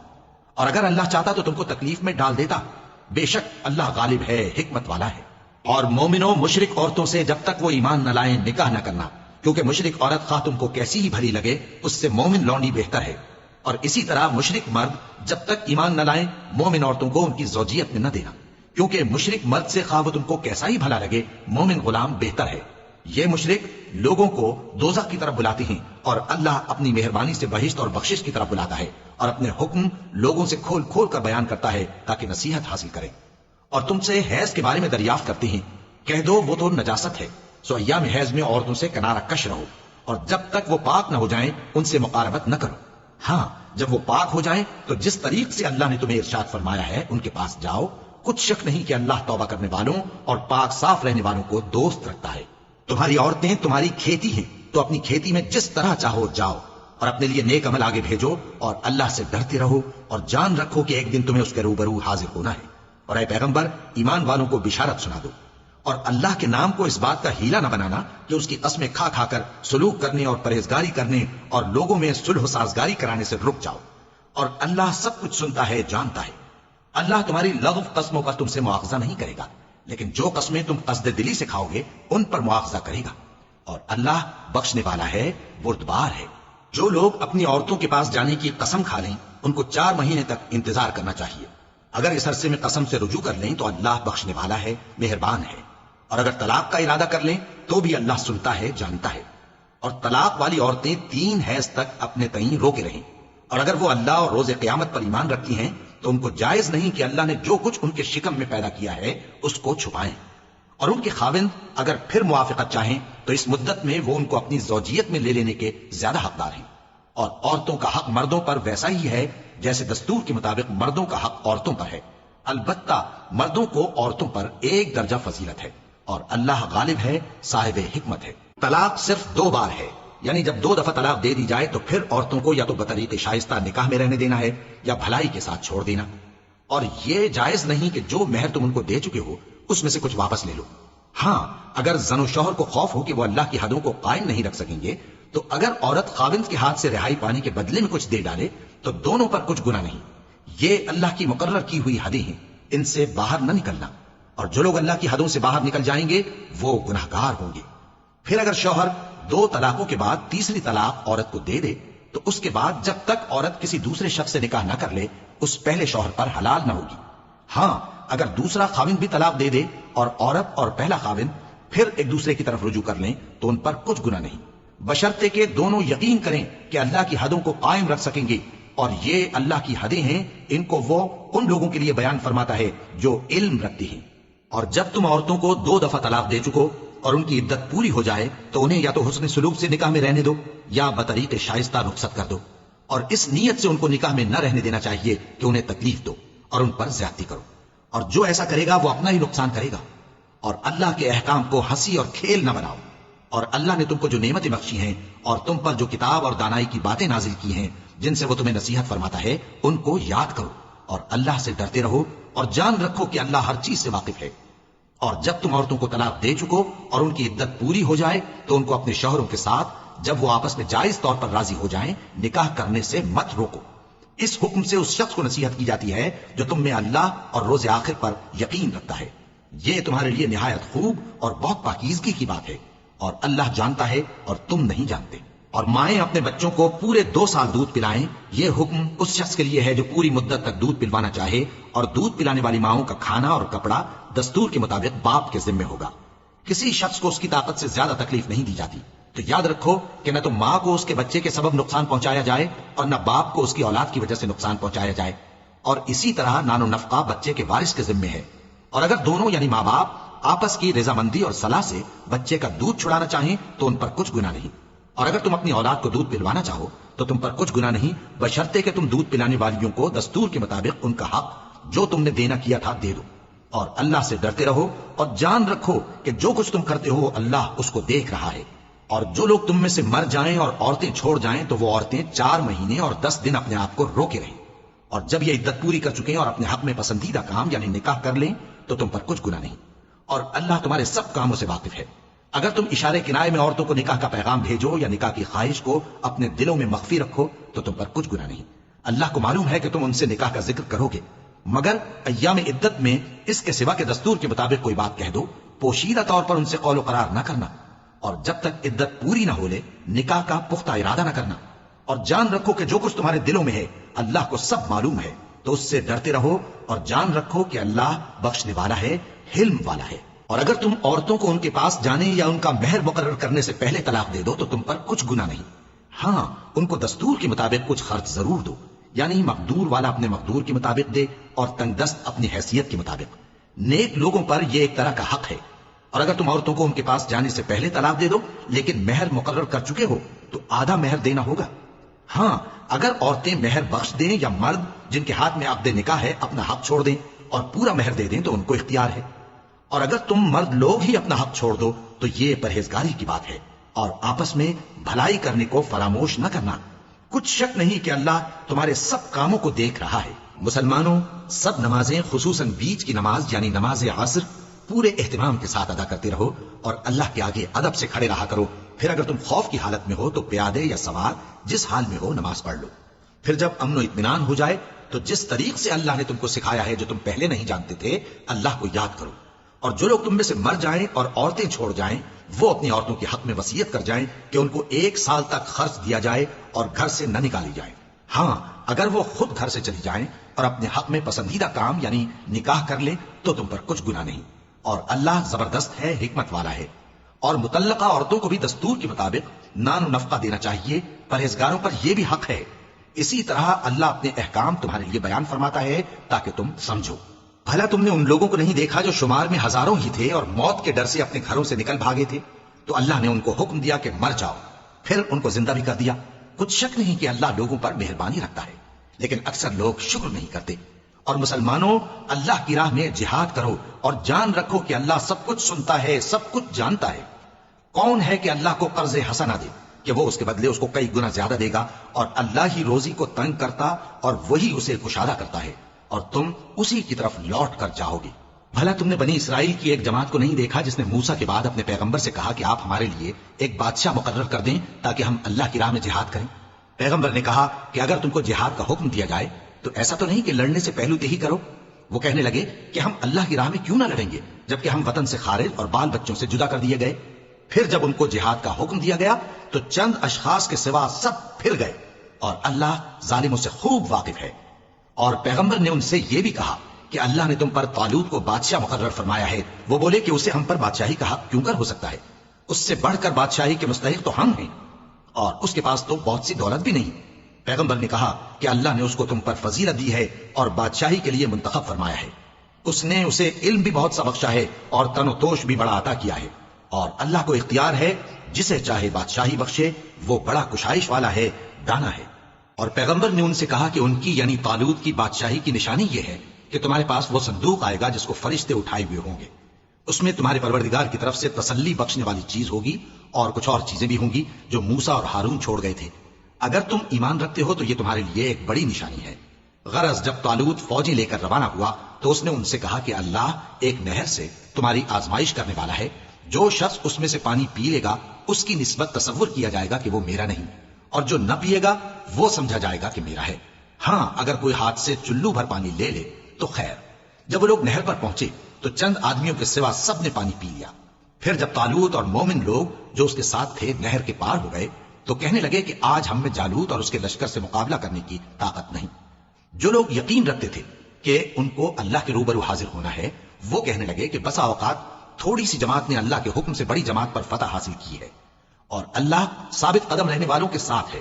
Speaker 1: اور اگر اللہ چاہتا تو تم کو تکلیف میں ڈال دیتا، بے شک اللہ غالب ہے، حکمت والا ہے۔ اور مومنوں، مشرک عورتوں سے جب تک وہ ایمان نہ لائیں نکاح نہ کرنا، کیونکہ مشرک عورت خواہ تم کو کیسی ہی بھلی لگے اس سے مومن لونڈی بہتر ہے، اور اسی طرح مشرک مرد جب تک ایمان نہ لائیں مومن عورتوں کو ان کی زوجیت میں نہ دینا، کیونکہ مشرک مرد سے خواہ وہ تم کو کیسا ہی بھلا لگے مومن غلام بہتر ہے۔ یہ مشرک لوگوں کو دوزخ کی طرف بلاتے ہیں، اور اللہ اپنی مہربانی سے بہشت اور بخشش کی طرف بلاتا ہے، اور اپنے حکم لوگوں سے کھول کھول کر بیان کرتا ہے تاکہ نصیحت حاصل کریں۔ اور تم سے حیض کے بارے میں دریافت کرتے ہیں، کہہ دو وہ تو نجاست ہے، سو ایام حیض میں عورتوں سے کنارہ کش رہو، اور جب تک وہ پاک نہ ہو جائیں ان سے مقاربت نہ کرو۔ ہاں، جب وہ پاک ہو جائیں تو جس طریق سے اللہ نے تمہیں ارشاد فرمایا ہے ان کے پاس جاؤ، کچھ شک نہیں کہ اللہ توبہ کرنے والوں اور پاک صاف رہنے والوں کو دوست رکھتا ہے۔ تمہاری عورتیں تمہاری کھیتی ہیں، تو اپنی کھیتی میں جس طرح چاہو جاؤ، اور اپنے لیے نیک عمل آگے بھیجو، اور اللہ سے ڈرتے رہو، اور جان رکھو کہ ایک دن تمہیں اس کے روبرو حاضر ہونا ہے۔ اور اے پیغمبر، ایمان والوں کو بشارت سنا دو، اور اللہ کے نام کو اس بات کا ہیلا نہ بنانا کہ اس کی قسمیں کھا کھا کر سلوک کرنے اور پرہیزگاری کرنے اور لوگوں میں صلح و سازگاری کرانے سے رک جاؤ، اور اللہ سب کچھ سنتا ہے، جانتا ہے۔ اللہ تمہاری لغو قسموں پر تم سے مواخذہ نہیں کرے گا، لیکن جو قسمیں تم قصد دلی سے کھاؤ گے ان پر مواخذہ کرے گا، اور اللہ بخشنے والا ہے، بردبار ہے۔ جو لوگ اپنی عورتوں کے پاس جانے کی قسم کھا لیں ان کو 4 مہینے تک انتظار کرنا چاہیے، اگر اس عرصے میں قسم سے رجوع کر لیں تو اللہ بخشنے والا ہے، مہربان ہے، اور اگر طلاق کا ارادہ کر لیں تو بھی اللہ سنتا ہے، جانتا ہے۔ اور طلاق والی عورتیں 3 حیض تک اپنے تئیں روکے رہیں، اور اگر وہ اللہ اور روز قیامت پر ایمان رکھتی ہیں تو ان کو جائز نہیں کہ اللہ نے جو کچھ ان کے شکم میں پیدا کیا ہے اس کو چھپائیں، اور ان کے خاوند اگر پھر موافقت چاہیں تو اس مدت میں وہ ان کو اپنی زوجیت میں لے لینے کے زیادہ حقدار ہیں۔ اور عورتوں کا حق مردوں پر ویسا ہی ہے جیسے دستور کے مطابق مردوں کا حق عورتوں پر ہے، البتہ مردوں کو عورتوں پر 1 درجہ فضیلت ہے، اور اللہ غالب ہے، صاحب حکمت ہے۔ طلاق صرف 2 بار ہے، یعنی جب 2 دفعہ طلاق دے دی جائے تو پھر عورتوں کو یا تو بطریق شائستہ نکاح میں رہنے دینا ہے یا بھلائی کے ساتھ چھوڑ دینا، اور یہ جائز نہیں کہ جو مہر تم ان کو دے چکے ہو اس میں سے کچھ واپس لے لو۔ ہاں، اگر زن و شوہر کو خوف ہو کہ وہ اللہ کی حدوں کو قائم نہیں رکھ سکیں گے تو اگر عورت خاوند کے ہاتھ سے رہائی پانے کے بدلے میں کچھ دے ڈالے تو دونوں پر کچھ گناہ نہیں، یہ اللہ کی مقرر کی ہوئی حدیں ہیں، ان سے باہر نہ نکلنا، اور جو لوگ اللہ کی حدوں سے باہر نکل جائیں گے وہ گناہگار ہوں گے۔ پھر اگر شوہر 2 طلاقوں کے بعد تیسری طلاق عورت کو دے دے تو اس کے بعد جب تک عورت کسی دوسرے شخص سے نکاح نہ کر لے اس پہلے شوہر پر حلال نہ ہوگی۔ ہاں، اگر دوسرا خاوند بھی طلاق دے دے اور عورت اور پہلا خاوند پھر ایک دوسرے کی طرف رجوع کر لیں تو ان پر کچھ گناہ نہیں، بشرطے کہ دونوں یقین کریں کہ اللہ کی حدوں کو قائم رکھ سکیں گے، اور یہ اللہ کی حدیں ہیں، ان کو وہ ان لوگوں کے لیے بیان فرماتا ہے جو علم رکھتے ہیں۔ اور جب تم عورتوں کو 2 دفعہ طلاق دے چکو اور ان کی عدت پوری ہو جائے تو انہیں یا تو حسن سلوک سے نکاح میں رہنے دو یا بطریق شائستہ رخصت کر دو، اور اس نیت سے ان کو نکاح میں نہ رہنے دینا چاہیے کہ انہیں تکلیف دو اور ان پر زیادتی کرو، اور جو ایسا کرے گا وہ اپنا ہی نقصان کرے گا، اور اللہ کے احکام کو ہنسی اور کھیل نہ بناؤ، اور اللہ نے تم کو جو نعمتیں بخشی ہیں اور تم پر جو کتاب اور دانائی کی باتیں نازل کی ہیں جن سے وہ تمہیں نصیحت فرماتا ہے ان کو یاد کرو، اور اللہ سے ڈرتے رہو، اور جان رکھو کہ اللہ ہر چیز سے واقف ہے۔ اور جب تم عورتوں کو طلاق دے چکو اور ان کی عدت پوری ہو جائے تو ان کو اپنے شوہروں کے ساتھ جب وہ آپس میں جائز طور پر راضی ہو جائیں نکاح کرنے سے مت روکو۔ اس حکم سے اس شخص کو نصیحت کی جاتی ہے جو تم میں اللہ اور روز آخر پر یقین رکھتا ہے، یہ تمہارے لیے نہایت خوب اور بہت پاکیزگی کی بات ہے، اور اللہ جانتا ہے اور تم نہیں جانتے۔ اور مائیں اپنے بچوں کو پورے 2 سال دودھ پلائیں، یہ حکم اس شخص کے لیے ہے جو پوری مدت تک دودھ پلوانا چاہے، اور دودھ پلانے والی ماؤں کا کھانا اور کپڑا دستور کے مطابق باپ کے ذمہ ہوگا۔ کسی شخص کو اس کی طاقت سے زیادہ تکلیف نہیں دی جاتی، تو یاد رکھو کہ نہ تو ماں کو اس کے بچے کے سبب نقصان پہنچایا جائے اور نہ باپ کو اس کی اولاد کی وجہ سے نقصان پہنچایا جائے، اور اسی طرح نان و نفقہ بچے کے وارث کے ذمہ ہے۔ اور اگر دونوں یعنی ماں باپ آپس کی رضامندی اور صلاح سے بچے کا دودھ چھڑانا چاہیں تو ان پر کچھ گناہ نہیں، اور اگر تم اپنی اولاد کو دودھ پلوانا چاہو تو تم پر کچھ گناہ نہیں، بشرطے کہ تم دودھ پلانے والیوں کو دستور کے مطابق ان کا حق جو تم نے دینا کیا تھا دے دو۔ اور اللہ سے ڈرتے رہو اور جان رکھو کہ جو کچھ تم کرتے ہو اللہ اس کو دیکھ رہا ہے۔ اور جو لوگ تم میں سے مر جائیں اور عورتیں چھوڑ جائیں تو وہ عورتیں 4 مہینے اور 10 دن اپنے آپ کو روکے رہیں، اور جب یہ عدت پوری کر چکیں اور اپنے حق میں پسندیدہ کام یعنی نکاح کر لیں تو تم پر کچھ گناہ نہیں، اور اللہ تمہارے سب کاموں سے واقف ہے۔ اگر تم اشارے کنائے میں عورتوں کو نکاح کا پیغام بھیجو یا نکاح کی خواہش کو اپنے دلوں میں مخفی رکھو تو تم پر کچھ گناہ نہیں، اللہ کو معلوم ہے کہ تم ان سے نکاح کا ذکر کرو گے، مگر ایام عدت میں اس کے سوا کے دستور کے مطابق کوئی بات کہہ دو، پوشیدہ طور پر ان سے قول و قرار نہ کرنا، اور جب تک عدت پوری نہ ہو لے نکاح کا پختہ ارادہ نہ کرنا، اور جان رکھو کہ جو کچھ تمہارے دلوں میں ہے اللہ کو سب معلوم ہے، تو اس سے ڈرتے رہو اور جان رکھو کہ اللہ بخشنے والا ہے، حلم والا ہے۔ اور اگر تم عورتوں کو ان کے پاس جانے یا ان کا مہر مقرر کرنے سے پہلے طلاق دے دو تو تم پر کچھ گناہ نہیں، ہاں ان کو دستور کے مطابق کچھ خرچ ضرور دو، یعنی مقدور والا اپنے مقدور کے مطابق دے اور تنگ دست اپنی حیثیت کے مطابق۔ نیک لوگوں پر یہ ایک طرح کا حق ہے۔ اور اگر تم عورتوں کو ان کے پاس جانے سے پہلے طلاق دے دو لیکن مہر مقرر کر چکے ہو تو آدھا مہر دینا ہوگا۔ ہاں اگر عورتیں مہر بخش دیں یا مرد جن کے ہاتھ میں عقد نکاح ہے اپنا حق چھوڑ دیں اور پورا مہر دے دیں تو ان کو اختیار ہے، اور اگر تم مرد لوگ ہی اپنا حق چھوڑ دو تو یہ پرہیزگاری کی بات ہے، اور آپس میں بھلائی کرنے کو فراموش نہ کرنا، کچھ شک نہیں کہ اللہ تمہارے سب کاموں کو دیکھ رہا ہے۔ مسلمانوں، سب نمازیں خصوصاً بیچ کی نماز یعنی نماز عصر پورے اہتمام کے ساتھ ادا کرتے رہو اور اللہ کے آگے ادب سے کھڑے رہا کرو، پھر اگر تم خوف کی حالت میں ہو تو پیادے یا سوار جس حال میں ہو نماز پڑھ لو، پھر جب امن و اطمینان ہو جائے تو جس طریق سے اللہ نے تم کو سکھایا ہے جو تم پہلے نہیں جانتے تھے اللہ کو یاد کرو۔ اور جو لوگ تم میں سے مر جائیں اور عورتیں چھوڑ جائیں وہ اپنی عورتوں کے حق میں وصیت کر جائیں کہ ان کو 1 سال تک خرچ دیا جائے اور گھر سے نہ نکالی جائے، ہاں اگر وہ خود گھر سے چلی جائیں اور اپنے حق میں پسندیدہ کام یعنی نکاح کر لیں تو تم پر کچھ گناہ نہیں، اور اللہ زبردست ہے، حکمت والا ہے۔ اور مطلقہ عورتوں کو بھی دستور کے مطابق نان و نفقہ دینا چاہیے، پرہیزگاروں پر یہ بھی حق ہے۔ اسی طرح اللہ اپنے احکام تمہارے لیے بیان فرماتا ہے تاکہ تم سمجھو۔ بھلا تم نے ان لوگوں کو نہیں دیکھا جو شمار میں ہزاروں ہی تھے اور موت کے ڈر سے اپنے گھروں سے نکل بھاگے تھے، تو اللہ نے ان کو حکم دیا کہ مر جاؤ، پھر ان کو زندہ بھی کر دیا۔ کچھ شک نہیں کہ اللہ لوگوں پر مہربانی رکھتا ہے، لیکن اکثر لوگ شکر نہیں کرتے۔ اور مسلمانوں، اللہ کی راہ میں جہاد کرو اور جان رکھو کہ اللہ سب کچھ سنتا ہے، سب کچھ جانتا ہے۔ کون ہے کہ اللہ کو قرض حسنہ دے کہ وہ اس کے بدلے اس کو کئی گنا زیادہ دے گا، اور اللہ ہی روزی کو تنگ کرتا اور وہی اسے کشادہ کرتا ہے، اور تم اسی کی طرف لوٹ کر جاؤ گے۔ بھلا تم نے بنی اسرائیل کی ایک جماعت کو نہیں دیکھا جس نے موسیٰ کے بعد اپنے پیغمبر سے کہا کہ آپ ہمارے لیے ایک بادشاہ مقرر کر دیں تاکہ ہم اللہ کی راہ میں جہاد کریں؟ پیغمبر نے کہا کہ اگر تم کو جہاد کا حکم دیا جائے تو ایسا تو نہیں کہ لڑنے سے پہلو ہی کرو۔ وہ کہنے لگے کہ ہم اللہ کی راہ میں کیوں نہ لڑیں گے جبکہ ہم وطن سے خارج اور بال بچوں سے جدا کر دیے گئے۔ پھر جب ان کو جہاد کا حکم دیا گیا تو چند اشخاص کے سوا سب پھر گئے، اور اللہ ظالموں سے خوب واقف ہے۔ اور پیغمبر نے ان سے یہ بھی کہا کہ اللہ نے تم پر طالوت کو بادشاہ مقرر فرمایا ہے۔ وہ بولے کہ اسے ہم پر بادشاہی کا حق کیوں کر ہو سکتا ہے؟ اس سے بڑھ کر بادشاہی کے مستحق تو ہم ہیں، اور اس کے پاس تو بہت سی دولت بھی نہیں۔ پیغمبر نے کہا کہ اللہ نے اس کو تم پر فضیلت دی ہے اور بادشاہی کے لیے منتخب فرمایا ہے۔ اس نے اسے علم بھی بہت سا بخشا ہے اور تن و توش بھی بڑا عطا کیا ہے، اور اللہ کو اختیار ہے جسے چاہے بادشاہی بخشے، وہ بڑا کشائش والا ہے، دانا ہے۔ اور پیغمبر نے ان سے کہا کہ ان کی یعنی طالوت کی بادشاہی کی نشانی یہ ہے کہ تمہارے پاس وہ صندوق آئے گا جس کو فرشتے اٹھائے ہوئے ہوں گے۔ اس میں تمہارے پروردگار کی طرف سے تسلی بخشنے والی چیز ہوگی اور کچھ اور چیزیں بھی ہوں گی جو موسیٰ اور ہارون چھوڑ گئے تھے۔ اگر تم ایمان رکھتے ہو تو یہ تمہارے لیے ایک بڑی نشانی ہے۔ غرض جب طالوت فوجیں لے کر روانہ ہوا تو اس نے ان سے کہا کہ اللہ ایک نہر سے تمہاری آزمائش کرنے والا ہے، جو شخص اس میں سے پانی پی لے گا اس کی نسبت تصور کیا جائے گا کہ وہ میرا نہیں، اور جو نہ پیے گا وہ سمجھا جائے گا کہ میرا ہے۔ ہاں اگر کوئی ہاتھ سے چلو بھر پانی لے لے تو خیر۔ جب وہ لوگ نہر پر پہنچے تو چند آدمیوں کے سوا سب نے پانی پی لیا۔ پھر جب طالوت اور مومن لوگ جو اس کے ساتھ تھے نہر کے پار ہو گئے تو کہنے لگے کہ آج ہم میں جالوت اور اس کے لشکر سے مقابلہ کرنے کی طاقت نہیں۔ جو لوگ یقین رکھتے تھے کہ ان کو اللہ کے روبرو حاضر ہونا ہے وہ کہنے لگے کہ بسا اوقات تھوڑی سی جماعت نے اللہ کے حکم سے بڑی جماعت پر فتح حاصل کی ہے، اور اللہ ثابت قدم رہنے والوں کے ساتھ ہے۔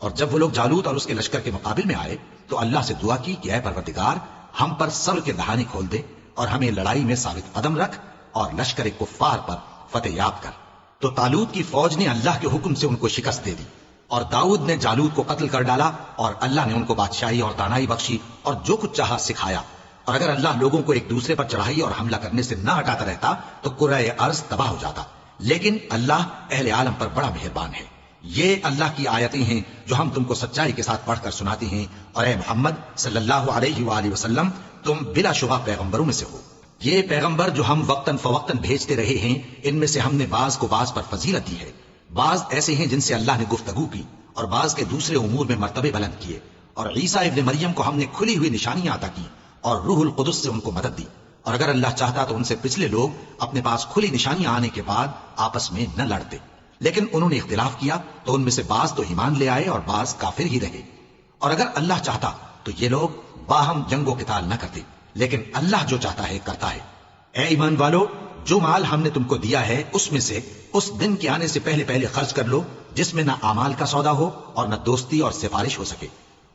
Speaker 1: اور جب وہ لوگ جالوت اور اس کے لشکر کے مقابل میں آئے تو اللہ سے دعا کی کہ اے پروردگار ہم پر صبر کے دہانے کھول دے اور ہمیں لڑائی میں ثابت قدم رکھ اور لشکر کفار پر فتح یاب کر۔ تو طالوت کی فوج نے اللہ کے حکم سے ان کو شکست دے دی، اور داؤد نے جالوت کو قتل کر ڈالا، اور اللہ نے ان کو بادشاہی اور دانائی بخشی اور جو کچھ چاہا سکھایا۔ اور اگر اللہ لوگوں کو ایک دوسرے پر چڑھائی اور حملہ کرنے سے نہ ہٹاتا رہتا تو کرۂ ارض تباہ ہو جاتا، لیکن اللہ اہل عالم پر بڑا مہربان ہے۔ یہ اللہ کی آیتیں ہیں جو ہم تم کو سچائی کے ساتھ پڑھ کر سناتے ہیں، اور اے محمد صلی اللہ علیہ وآلہ وسلم تم بلا شبہ پیغمبروں میں سے ہو۔ یہ پیغمبر جو ہم وقتاً فوقتاً بھیجتے رہے ہیں ان میں سے ہم نے بعض کو بعض پر فضیلت دی ہے، بعض ایسے ہیں جن سے اللہ نے گفتگو کی اور بعض کے دوسرے امور میں مرتبے بلند کیے، اور عیسیٰ ابن مریم کو ہم نے کھلی ہوئی نشانیاں عطا کی اور روح القدس سے ان کو مدد دی، اور اگر اللہ چاہتا تو ان سے پچھلے لوگ اپنے پاس کھلی نشانیاں آنے کے بعد آپس میں نہ لڑتے، لیکن انہوں نے اختلاف کیا تو ان میں سے بعض تو ایمان لے آئے اور بعض کافر ہی رہے۔ اور اگر اللہ چاہتا تو یہ لوگ باہم جنگ و قتال نہ کرتے، لیکن اللہ جو چاہتا ہے کرتا ہے۔ اے ایمان والو، جو مال ہم نے تم کو دیا ہے اس میں سے اس دن کے آنے سے پہلے پہلے خرچ کر لو جس میں نہ اعمال کا سودا ہو اور نہ دوستی اور سفارش ہو سکے،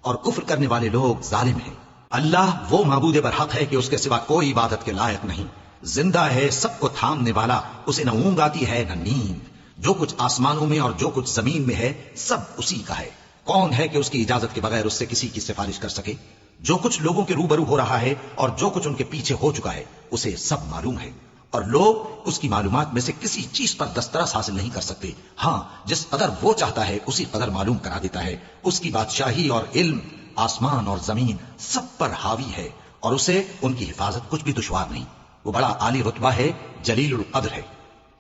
Speaker 1: اور کفر کرنے والے لوگ ظالم ہیں۔ اللہ وہ معبود برحق ہے کہ اس کے سوا کوئی عبادت کے لائق نہیں، زندہ ہے، سب کو تھامنے والا، اسے نہ اونگ آتی ہے نہ نیند، جو کچھ آسمانوں میں اور جو کچھ زمین میں ہے سب اسی کا ہے۔ کون ہے کہ اس کی اجازت کے بغیر اس سے کسی کی سفارش کر سکے؟ جو کچھ لوگوں کے روبرو ہو رہا ہے اور جو کچھ ان کے پیچھے ہو چکا ہے اسے سب معلوم ہے، اور لوگ اس کی معلومات میں سے کسی چیز پر دسترس حاصل نہیں کر سکتے۔ ہاں جس قدر وہ چاہتا ہے اسی قدر معلوم کرا دیتا ہے۔ اس کی بادشاہی اور علم آسمان اور زمین سب پر حاوی ہے، اور اسے ان کی حفاظت کچھ بھی دشوار نہیں۔ وہ بڑا عالی رتبہ ہے، جلیل القدر ہے۔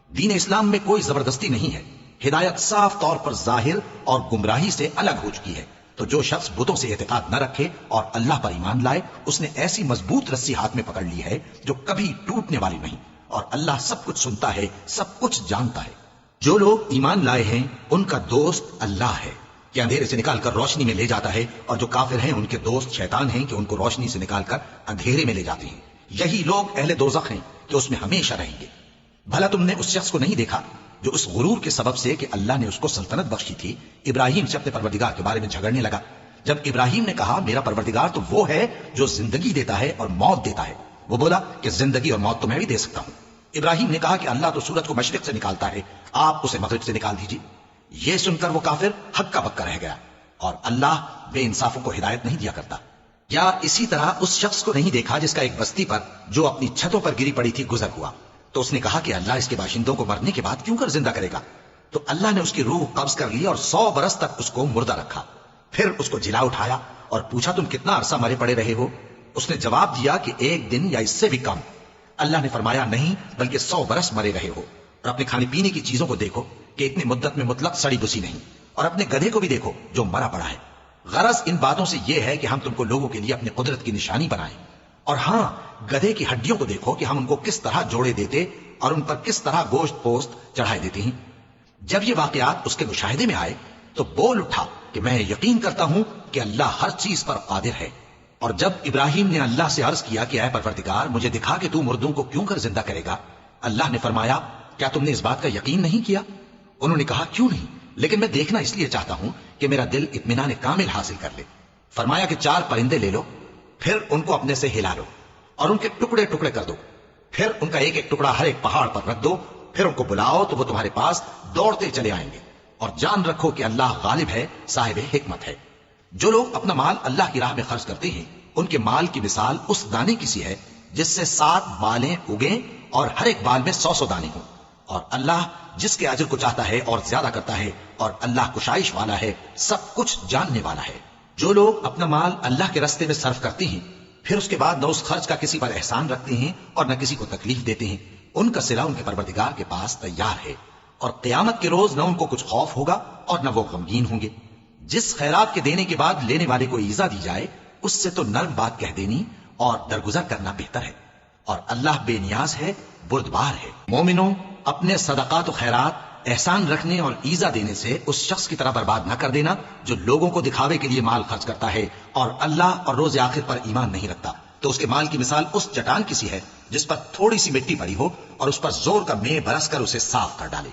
Speaker 1: دین اسلام میں کوئی زبردستی نہیں ہے، ہدایت صاف طور پر ظاہر اور گمراہی سے الگ ہو چکی ہے۔ تو جو شخص بتوں سے اعتقاد نہ رکھے اور اللہ پر ایمان لائے اس نے ایسی مضبوط رسی ہاتھ میں پکڑ لی ہے جو کبھی ٹوٹنے والی نہیں، اور اللہ سب کچھ سنتا ہے، سب کچھ جانتا ہے۔ جو لوگ ایمان لائے ہیں ان کا دوست اللہ ہے کہ اندھیرے سے نکال کر روشنی میں لے جاتا ہے، اور جو کافر ہیں ان کے دوست شیطان ہیں کہ ان کو روشنی سے نکال کر اندھیرے میں لے جاتے ہیں۔ یہی لوگ اہل دوزخ ہیں کہ اس میں ہمیشہ رہیں گے۔ بھلا تم نے اس شخص کو نہیں دیکھا جو اس غرور کے سبب سے کہ اللہ نے اس کو سلطنت بخشی تھی ابراہیم سے اپنے پروردگار کے بارے میں جھگڑنے لگا؟ جب ابراہیم نے کہا میرا پروردگار تو وہ ہے جو زندگی دیتا ہے اور موت دیتا ہے، وہ بولا کہ زندگی اور موت تو میں بھی دے سکتا ہوں۔ ابراہیم نے کہا کہ اللہ تو سورج کو مشرق سے نکالتا ہے، آپ اسے مغرب سے نکال دیجیے۔ یہ سن کر وہ کافر ہکا بکا رہ گیا، اور اللہ بے انصافوں کو ہدایت نہیں دیا کرتا۔ یا اسی طرح اس شخص کو نہیں دیکھا جس کا ایک بستی پر جو اپنی چھتوں پر گری پڑی تھی گزر ہوا، تو اس نے کہا کہ اللہ اس کے باشندوں کو مرنے کے بعد کیوں کر زندہ کرے گا؟ تو اللہ نے اس کی روح قبض کر لی اور 100 برس تک اس کو مردہ رکھا، پھر اس کو جلا اٹھایا اور پوچھا تم کتنا عرصہ مرے پڑے رہے ہو؟ اس نے جواب دیا کہ 1 دن یا اس سے بھی کم۔ اللہ نے فرمایا نہیں بلکہ 100 برس مرے رہے ہو، اور اپنے کھانے پینے کی چیزوں کو دیکھو کہ اتنی مدت میں مطلق سڑی بسی نہیں، اور اپنے گدھے کو بھی دیکھو جو مرا پڑا ہے۔ غرض ان باتوں سے یہ ہے کہ ہم تم کو لوگوں کے لیے اپنے قدرت کی نشانی بنائیں، اور ہاں گدھے کی ہڈیوں کو دیکھو کہ ہم ان کو کس طرح جوڑے دیتے اور ان پر کس طرح گوشت پوست چڑھائے دیتے ہیں۔ جب یہ واقعات اس کے مشاہدے میں آئے تو بول اٹھا کہ میں یقین کرتا ہوں کہ اللہ ہر چیز پر قادر ہے۔ اور جب ابراہیم نے اللہ سے عرض کیا کہ اے پروردگار مجھے دکھا کہ تو مردوں کو کیوں کر زندہ کرے گا، اللہ نے فرمایا کیا تم نے اس بات کا یقین نہیں کیا؟ انہوں نے کہا کیوں نہیں، لیکن میں دیکھنا اس لیے چاہتا ہوں کہ میرا دل اطمینان کامل حاصل کر لے۔ فرمایا کہ 4 پرندے لے لو، پھر ان کو اپنے سے ہلا لو اور ان کے ٹکڑے ٹکڑے کر دو، پھر ان کا ایک ایک ٹکڑا ہر ایک پہاڑ پر رکھ دو، پھر ان کو بلاؤ تو وہ تمہارے پاس دوڑتے چلے آئیں گے، اور جان رکھو کہ اللہ غالب ہے، صاحب حکمت ہے۔ جو لوگ اپنا مال اللہ کی راہ میں خرچ کرتے ہیں ان کے مال کی مثال اس دانے کی سی ہے جس سے 7 بالیں اگیں اور ہر ایک بال میں 100 دانے ہوں، اور اللہ جس کے اجر کو چاہتا ہے اور زیادہ کرتا ہے، اور اللہ کشائش والا ہے، سب کچھ جاننے والا ہے۔ جو لوگ اپنا مال اللہ کے راستے میں صرف کرتے ہیں، پھر اس کے بعد نہ اس خرچ کا کسی پر احسان رکھتے ہیں اور نہ کسی کو تکلیف دیتے ہیں، ان کا صلہ ان کے پروردگار کے پاس تیار ہے، اور قیامت کے روز نہ ان کو کچھ خوف ہوگا اور نہ وہ غمگین ہوں گے۔ جس خیرات کے دینے کے بعد لینے والے کو ایذا دی جائے، اس سے تو نرم بات کہہ دینی اور درگزر کرنا بہتر ہے، اور اللہ بے نیاز ہے، بردبار ہے۔ مومنوں، اپنے صدقات و خیرات احسان رکھنے اور ایذا دینے سے اس شخص کی طرح برباد نہ کر دینا جو لوگوں کو دکھاوے کے لیے مال خرچ کرتا ہے اور اللہ اور روز آخر پر ایمان نہیں رکھتا، تو اس کے مال کی مثال اس چٹان کی سی ہے جس پر تھوڑی سی مٹی پڑی ہو اور اس پر زور کا مے برس کر اسے صاف کر ڈالے۔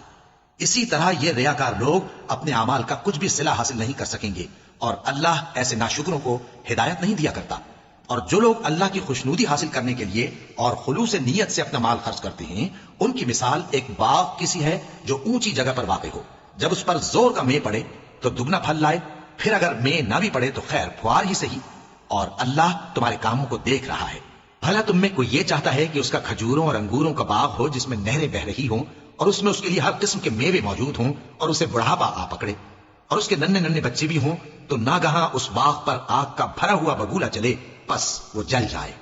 Speaker 1: اسی طرح یہ ریاکار لوگ اپنے اعمال کا کچھ بھی صلہ حاصل نہیں کر سکیں گے، اور اللہ ایسے ناشکروں کو ہدایت نہیں دیا کرتا۔ اور جو لوگ اللہ کی خوشنودی حاصل کرنے کے لیے اور خلوص نیت سے اپنا مال خرچ کرتے ہیں، ان کی مثال ایک باغ کی سی ہے جو اونچی جگہ پر واقع ہو، جب اس پر زور کا مے پڑے تو دگنا پھل لائے، پھر اگر مے نہ بھی پڑے تو خیر پھوار ہی صحیح، اور اللہ تمہارے کاموں کو دیکھ رہا ہے۔ بھلا تم میں کوئی یہ چاہتا ہے کہ اس کا کھجوروں اور انگوروں کا باغ ہو جس میں نہریں بہ رہی ہوں، اور اس میں اس کے لیے ہر قسم کے میوے موجود ہوں، اور اسے بڑھاپا آ پکڑے، اور اس کے ننھے ننھے بچے بھی ہوں، تو ناگہاں اس باغ پر آگ کا بھرا ہوا بگولا چلے، پس وہ جل جائے۔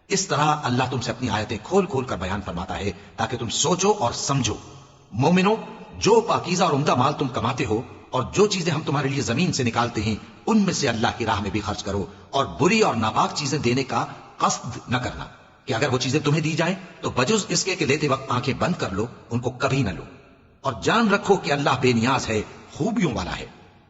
Speaker 1: اس طرح اللہ تم سے اپنی آیتیں کھول کھول کر بیان فرماتا ہے تاکہ تم سوچو اور سمجھو۔ مومنو، جو پاکیزہ اور عمدہ مال تم کماتے ہو اور جو چیزیں ہم تمہارے لیے زمین سے نکالتے ہیں، ان میں سے اللہ کی راہ میں بھی خرچ کرو، اور بری اور ناپاک چیزیں دینے کا قصد نہ کرنا کہ اگر وہ چیزیں تمہیں دی جائیں تو بجز اس کے کہ لیتے وقت آنکھیں بند کر لو، ان کو کبھی نہ لو، اور جان رکھو کہ اللہ بے نیاز ہے، خوبیوں والا ہے۔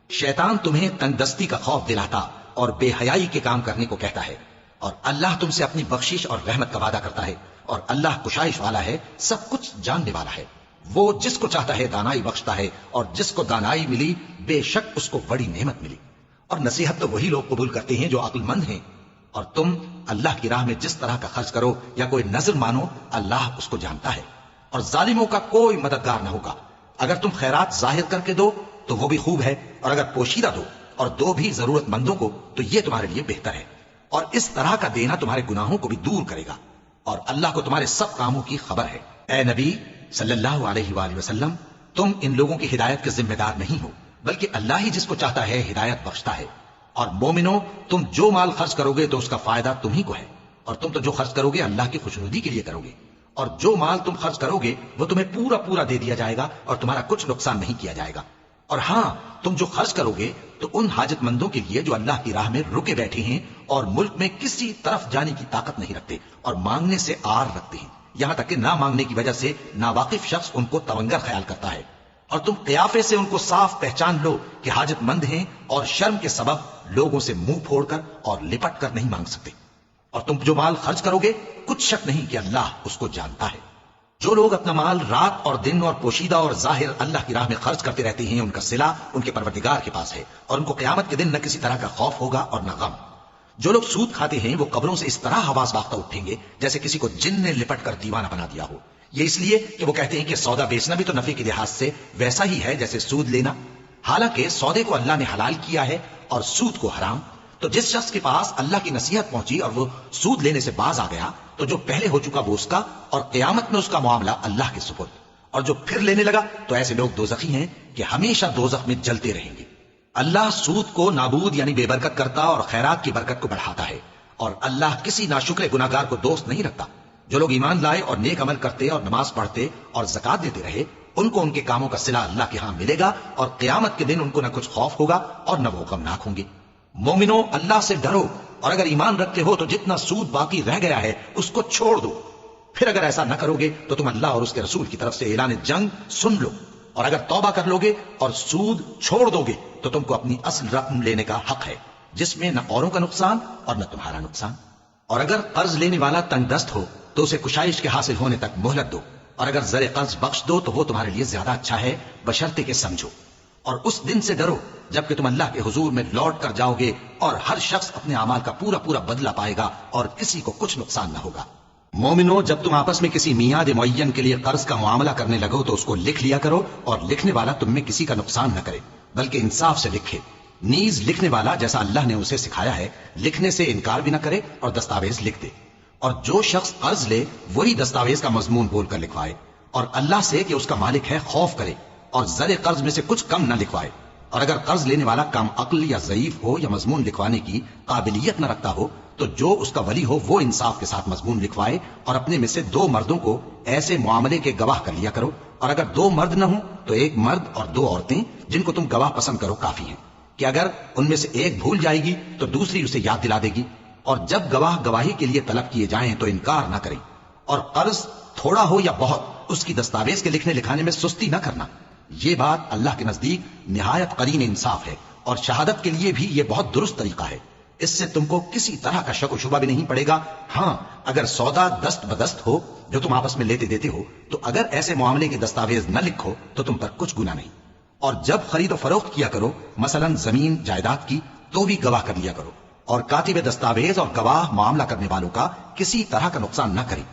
Speaker 1: شیطان تمہیں تنگ دستی کا خوف دلاتا اور بے حیائی کے کام کرنے کو کہتا ہے، اور اللہ تم سے اپنی بخشش اور رحمت کا وعدہ کرتا ہے، اور اللہ کشائش والا ہے، سب کچھ جاننے والا ہے۔ وہ جس کو چاہتا ہے دانائی بخشتا ہے، اور جس کو دانائی ملی بے شک اس کو بڑی نعمت ملی۔ اور نصیحت تو وہی لوگ قبول کرتے ہیں جو عقل مند ہیں، اور تم اللہ کی راہ میں جس طرح کا خرچ کرو یا کوئی نظر مانو، اللہ اس کو جانتا ہے، اور ظالموں کا کوئی مددگار نہ ہوگا۔ اگر تم خیرات ظاہر کر کے دو تو وہ بھی خوب ہے، اور اگر پوشیدہ دو اور دو بھی ضرورت مندوں کو تو یہ تمہارے لیے بہتر ہے، اور اس طرح کا دینا تمہارے گناہوں کو بھی دور کرے گا، اور اللہ کو تمہارے سب کاموں کی خبر ہے۔ اے نبی صلی اللہ علیہ وآلہ وسلم، تم ان لوگوں کی ہدایت کے ذمہ دار نہیں ہو، بلکہ اللہ ہی جس کو چاہتا ہے ہدایت بخشتا ہے۔ اور مومنو، تم جو مال خرچ کرو گے تو اس کا فائدہ تمہیں کو ہے، اور تم تو جو خرچ کرو گے اللہ کی خوشنودی کے لیے کرو گے، اور جو مال تم خرچ کرو گے وہ تمہیں پورا پورا دے دیا جائے گا اور تمہارا کچھ نقصان نہیں کیا جائے گا۔ اور ہاں، تم جو خرچ کرو گے تو ان حاجت مندوں کے لیے جو اللہ کی راہ میں رکے بیٹھے ہیں اور ملک میں کسی طرف جانے کی طاقت نہیں رکھتے اور مانگنے سے آر رکھتے ہیں، یہاں تک کہ نہ مانگنے کی وجہ سے ناواقف شخص ان کو تونگر خیال کرتا ہے، اور تم قیافے سے ان کو صاف پہچان لو کہ حاجت مند ہیں اور شرم کے سبب لوگوں سے منہ پھوڑ کر اور لپٹ کر نہیں مانگ سکتے۔ اور تم جو مال خرچ کرو گے کچھ شک نہیں کہ اللہ اس کو جانتا ہے۔ جو لوگ اپنا مال رات اور دن اور پوشیدہ اور ظاہر اللہ کی راہ میں خرچ کرتے رہتے ہیں، ان کا صلہ ان کے پروردگار کے پاس ہے، اور ان کو قیامت کے دن نہ کسی طرح کا خوف ہوگا اور نہ غم۔ جو لوگ سود کھاتے ہیں وہ قبروں سے اس طرح حواس باختہ اٹھیں گے جیسے کسی کو جن نے لپٹ کر دیوانہ بنا دیا ہو۔ یہ اس لیے کہ وہ کہتے ہیں کہ سودا بیچنا بھی تو نفع کے لحاظ سے ویسا ہی ہے جیسے سود لینا، حالانکہ سودے کو اللہ نے حلال کیا ہے اور سود کو حرام۔ تو جس شخص کے پاس اللہ کی نصیحت پہنچی اور وہ سود لینے سے باز آ گیا تو جو پہلے ہو چکا وہ اس کا، اور قیامت میں اس کا معاملہ اللہ کے سپرد۔ اور جو پھر لینے لگا تو ایسے لوگ دوزخی ہیں کہ ہمیشہ دوزخ میں جلتے رہیں گے۔ اللہ سود کو نابود یعنی بے برکت کرتا اور خیرات کی برکت کو بڑھاتا ہے، اور اللہ کسی ناشکر گناہگار کو دوست نہیں رکھتا۔ جو لوگ ایمان لائے اور نیک عمل کرتے اور نماز پڑھتے اور زکات دیتے رہے، ان کو ان کے کاموں کا صلہ اللہ کے ہاں ملے گا، اور قیامت کے دن ان کو نہ کچھ خوف ہوگا اور نہ وہ غمناک ہوں گے۔ مومنو، اللہ سے ڈرو، اور اگر ایمان رکھتے ہو تو جتنا سود باقی رہ گیا ہے اس کو چھوڑ دو۔ پھر اگر ایسا نہ کرو گے تو تم اللہ اور اس کے رسول کی طرف سے اعلان جنگ سن لو، اور اگر توبہ کر لو گے اور سود چھوڑ دو گے تو تم کو اپنی اصل رقم لینے کا حق ہے، جس میں نہ اوروں کا نقصان اور نہ تمہارا نقصان۔ اور اگر قرض لینے والا تنگ دست ہو تو اسے کشائش کے حاصل ہونے تک مہلت دو، اور اگر زر قرض بخش دو تو وہ تمہارے لیے زیادہ اچھا ہے، بشرطے کہ سمجھو۔ اور اس دن سے ڈرو جبکہ تم اللہ کے حضور میں لوٹ کر جاؤ گے، اور ہر شخص اپنے اعمال کا پورا پورا بدلہ پائے گا اور کسی کو کچھ نقصان نہ ہوگا۔ مومنو، جب تم آپس میں کسی میعاد معین کے لیے قرض کا معاملہ کرنے لگو تو اس کو لکھ لیا کرو، اور لکھنے والا تم میں کسی کا نقصان نہ کرے بلکہ انصاف سے لکھے۔ نیز لکھنے والا جیسا اللہ نے اسے سکھایا ہے لکھنے سے انکار بھی نہ کرے اور دستاویز لکھ دے۔ اور جو شخص قرض لے وہی دستاویز کا مضمون بول کر لکھوائے، اور اللہ سے کہ اس کا مالک ہے خوف کرے، اور زر قرض میں سے کچھ کم نہ لکھوائے۔ اور اگر قرض لینے والا کم عقل یا ضعیف ہو یا مضمون لکھوانے کی قابلیت نہ رکھتا ہو تو جو اس کا ولی ہو وہ انصاف کے ساتھ مضمون لکھوائے، اور اپنے میں سے 2 مردوں کو ایسے معاملے کے گواہ کر لیا کرو، اور اگر 2 مرد نہ ہوں تو 1 مرد اور 2 عورتیں جن کو تم گواہ پسند کرو کافی ہیں، کہ اگر ان میں سے ایک بھول جائے گی تو دوسری اسے یاد دلا دے گی۔ اور جب گواہ گواہی کے لیے طلب کیے جائیں تو انکار نہ کریں، اور قرض تھوڑا ہو یا بہت اس کی دستاویز کے لکھنے لکھانے میں سستی نہ کرنا۔ یہ بات اللہ کے نزدیک نہایت قرین انصاف ہے، اور شہادت کے لیے بھی یہ بہت درست طریقہ ہے۔ اس سے تم کو کسی طرح کا شک و شبہ بھی نہیں پڑے گا۔ ہاں، اگر سودا دست بدست ہو جو تم آپس میں لیتے دیتے ہو تو اگر ایسے معاملے کے دستاویز نہ لکھو تو تم پر کچھ گناہ نہیں۔ اور جب خرید و فروخت کیا کرو، مثلا زمین جائیداد کی، تو بھی گواہ کر لیا کرو، اور کاتب دستاویز اور گواہ معاملہ کرنے والوں کا کسی طرح کا نقصان نہ کریں۔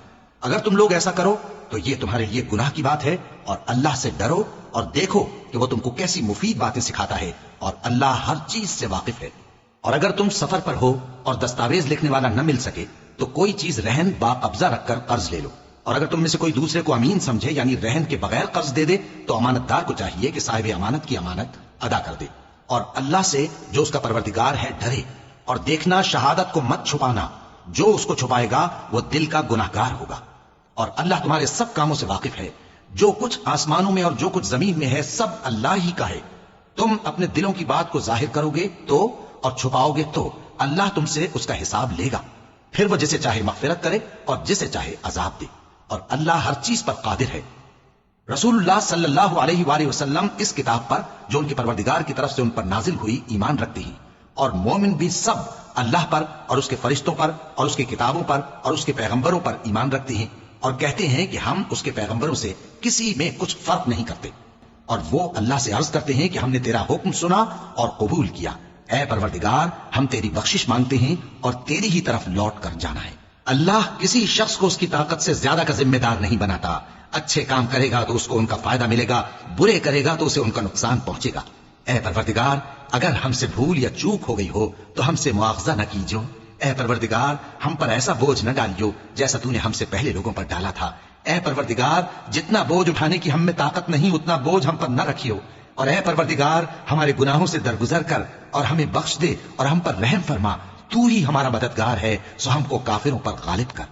Speaker 1: اگر تم لوگ ایسا کرو تو یہ تمہارے لیے گناہ کی بات ہے، اور اللہ سے ڈرو اور دیکھو کہ وہ تم کو کیسی مفید باتیں سکھاتا ہے، اور اللہ ہر چیز سے واقف ہے۔ اور اگر تم سفر پر ہو اور دستاویز لکھنے والا نہ مل سکے تو کوئی چیز رہن با قبضہ رکھ کر قرض لے لو، اور اگر تم میں سے کوئی دوسرے کو امین سمجھے یعنی رہن کے بغیر قرض دے دے تو امانت دار کو چاہیے کہ صاحب امانت کی امانت ادا کر دے، اور اللہ سے جو اس کا پروردگار ہے ڈرے۔ اور دیکھنا، شہادت کو مت چھپانا، جو اس کو چھپائے گا وہ دل کا گناہگار ہوگا۔ اور اللہ تمہارے سب کاموں سے واقف ہے، جو کچھ آسمانوں میں اور جو کچھ زمین میں ہے سب اللہ ہی کا ہے۔ تم اپنے دلوں کی بات کو ظاہر کرو گے تو اور چھپاؤ گے تو اللہ تم سے اس کا حساب لے گا، پھر وہ جسے چاہے مغفرت کرے اور جسے چاہے عذاب دے، اور اللہ ہر چیز پر قادر ہے۔ رسول اللہ صلی اللہ علیہ وآلہ وسلم اس کتاب پر جو ان کے پروردگار کی طرف سے ان پر نازل ہوئی ایمان رکھتے ہیں، اور مومن بھی سب اللہ پر اور اس کے فرشتوں پر اور اس کی کتابوں پر اور اس کے پیغمبروں پر ایمان رکھتے ہیں، اور کہتے ہیں کہ ہم اس کے پیغمبروں سے کسی میں کچھ فرق نہیں کرتے، اور وہ اللہ سے عرض کرتے ہیں کہ ہم نے تیرا حکم سنا اور قبول کیا، اے پروردگار ہم تیری بخشش مانگتے ہیں اور تیری ہی طرف لوٹ کر جانا ہے۔ اللہ کسی شخص کو اس کی طاقت سے زیادہ کا ذمہ دار نہیں بناتا، اچھے کام کرے گا تو اس کو ان کا فائدہ ملے گا، برے کرے گا تو اسے ان کا نقصان پہنچے گا۔ اے پروردگار اگر ہم سے بھول یا چوک ہو گئی ہو تو ہم سے مواخذہ نہ کیجو، اے پروردگار ہم پر ایسا بوجھ نہ ڈالیو جیسا تو نے ہم سے پہلے لوگوں پر ڈالا تھا، اے پروردگار جتنا بوجھ اٹھانے کی ہم میں طاقت نہیں اتنا بوجھ ہم پر نہ رکھیو، اور اے پروردگار ہمارے گناہوں سے درگزر کر اور ہمیں بخش دے اور ہم پر رحم فرما، تو ہی ہمارا مددگار ہے، سو ہم کو کافروں پر غالب کر۔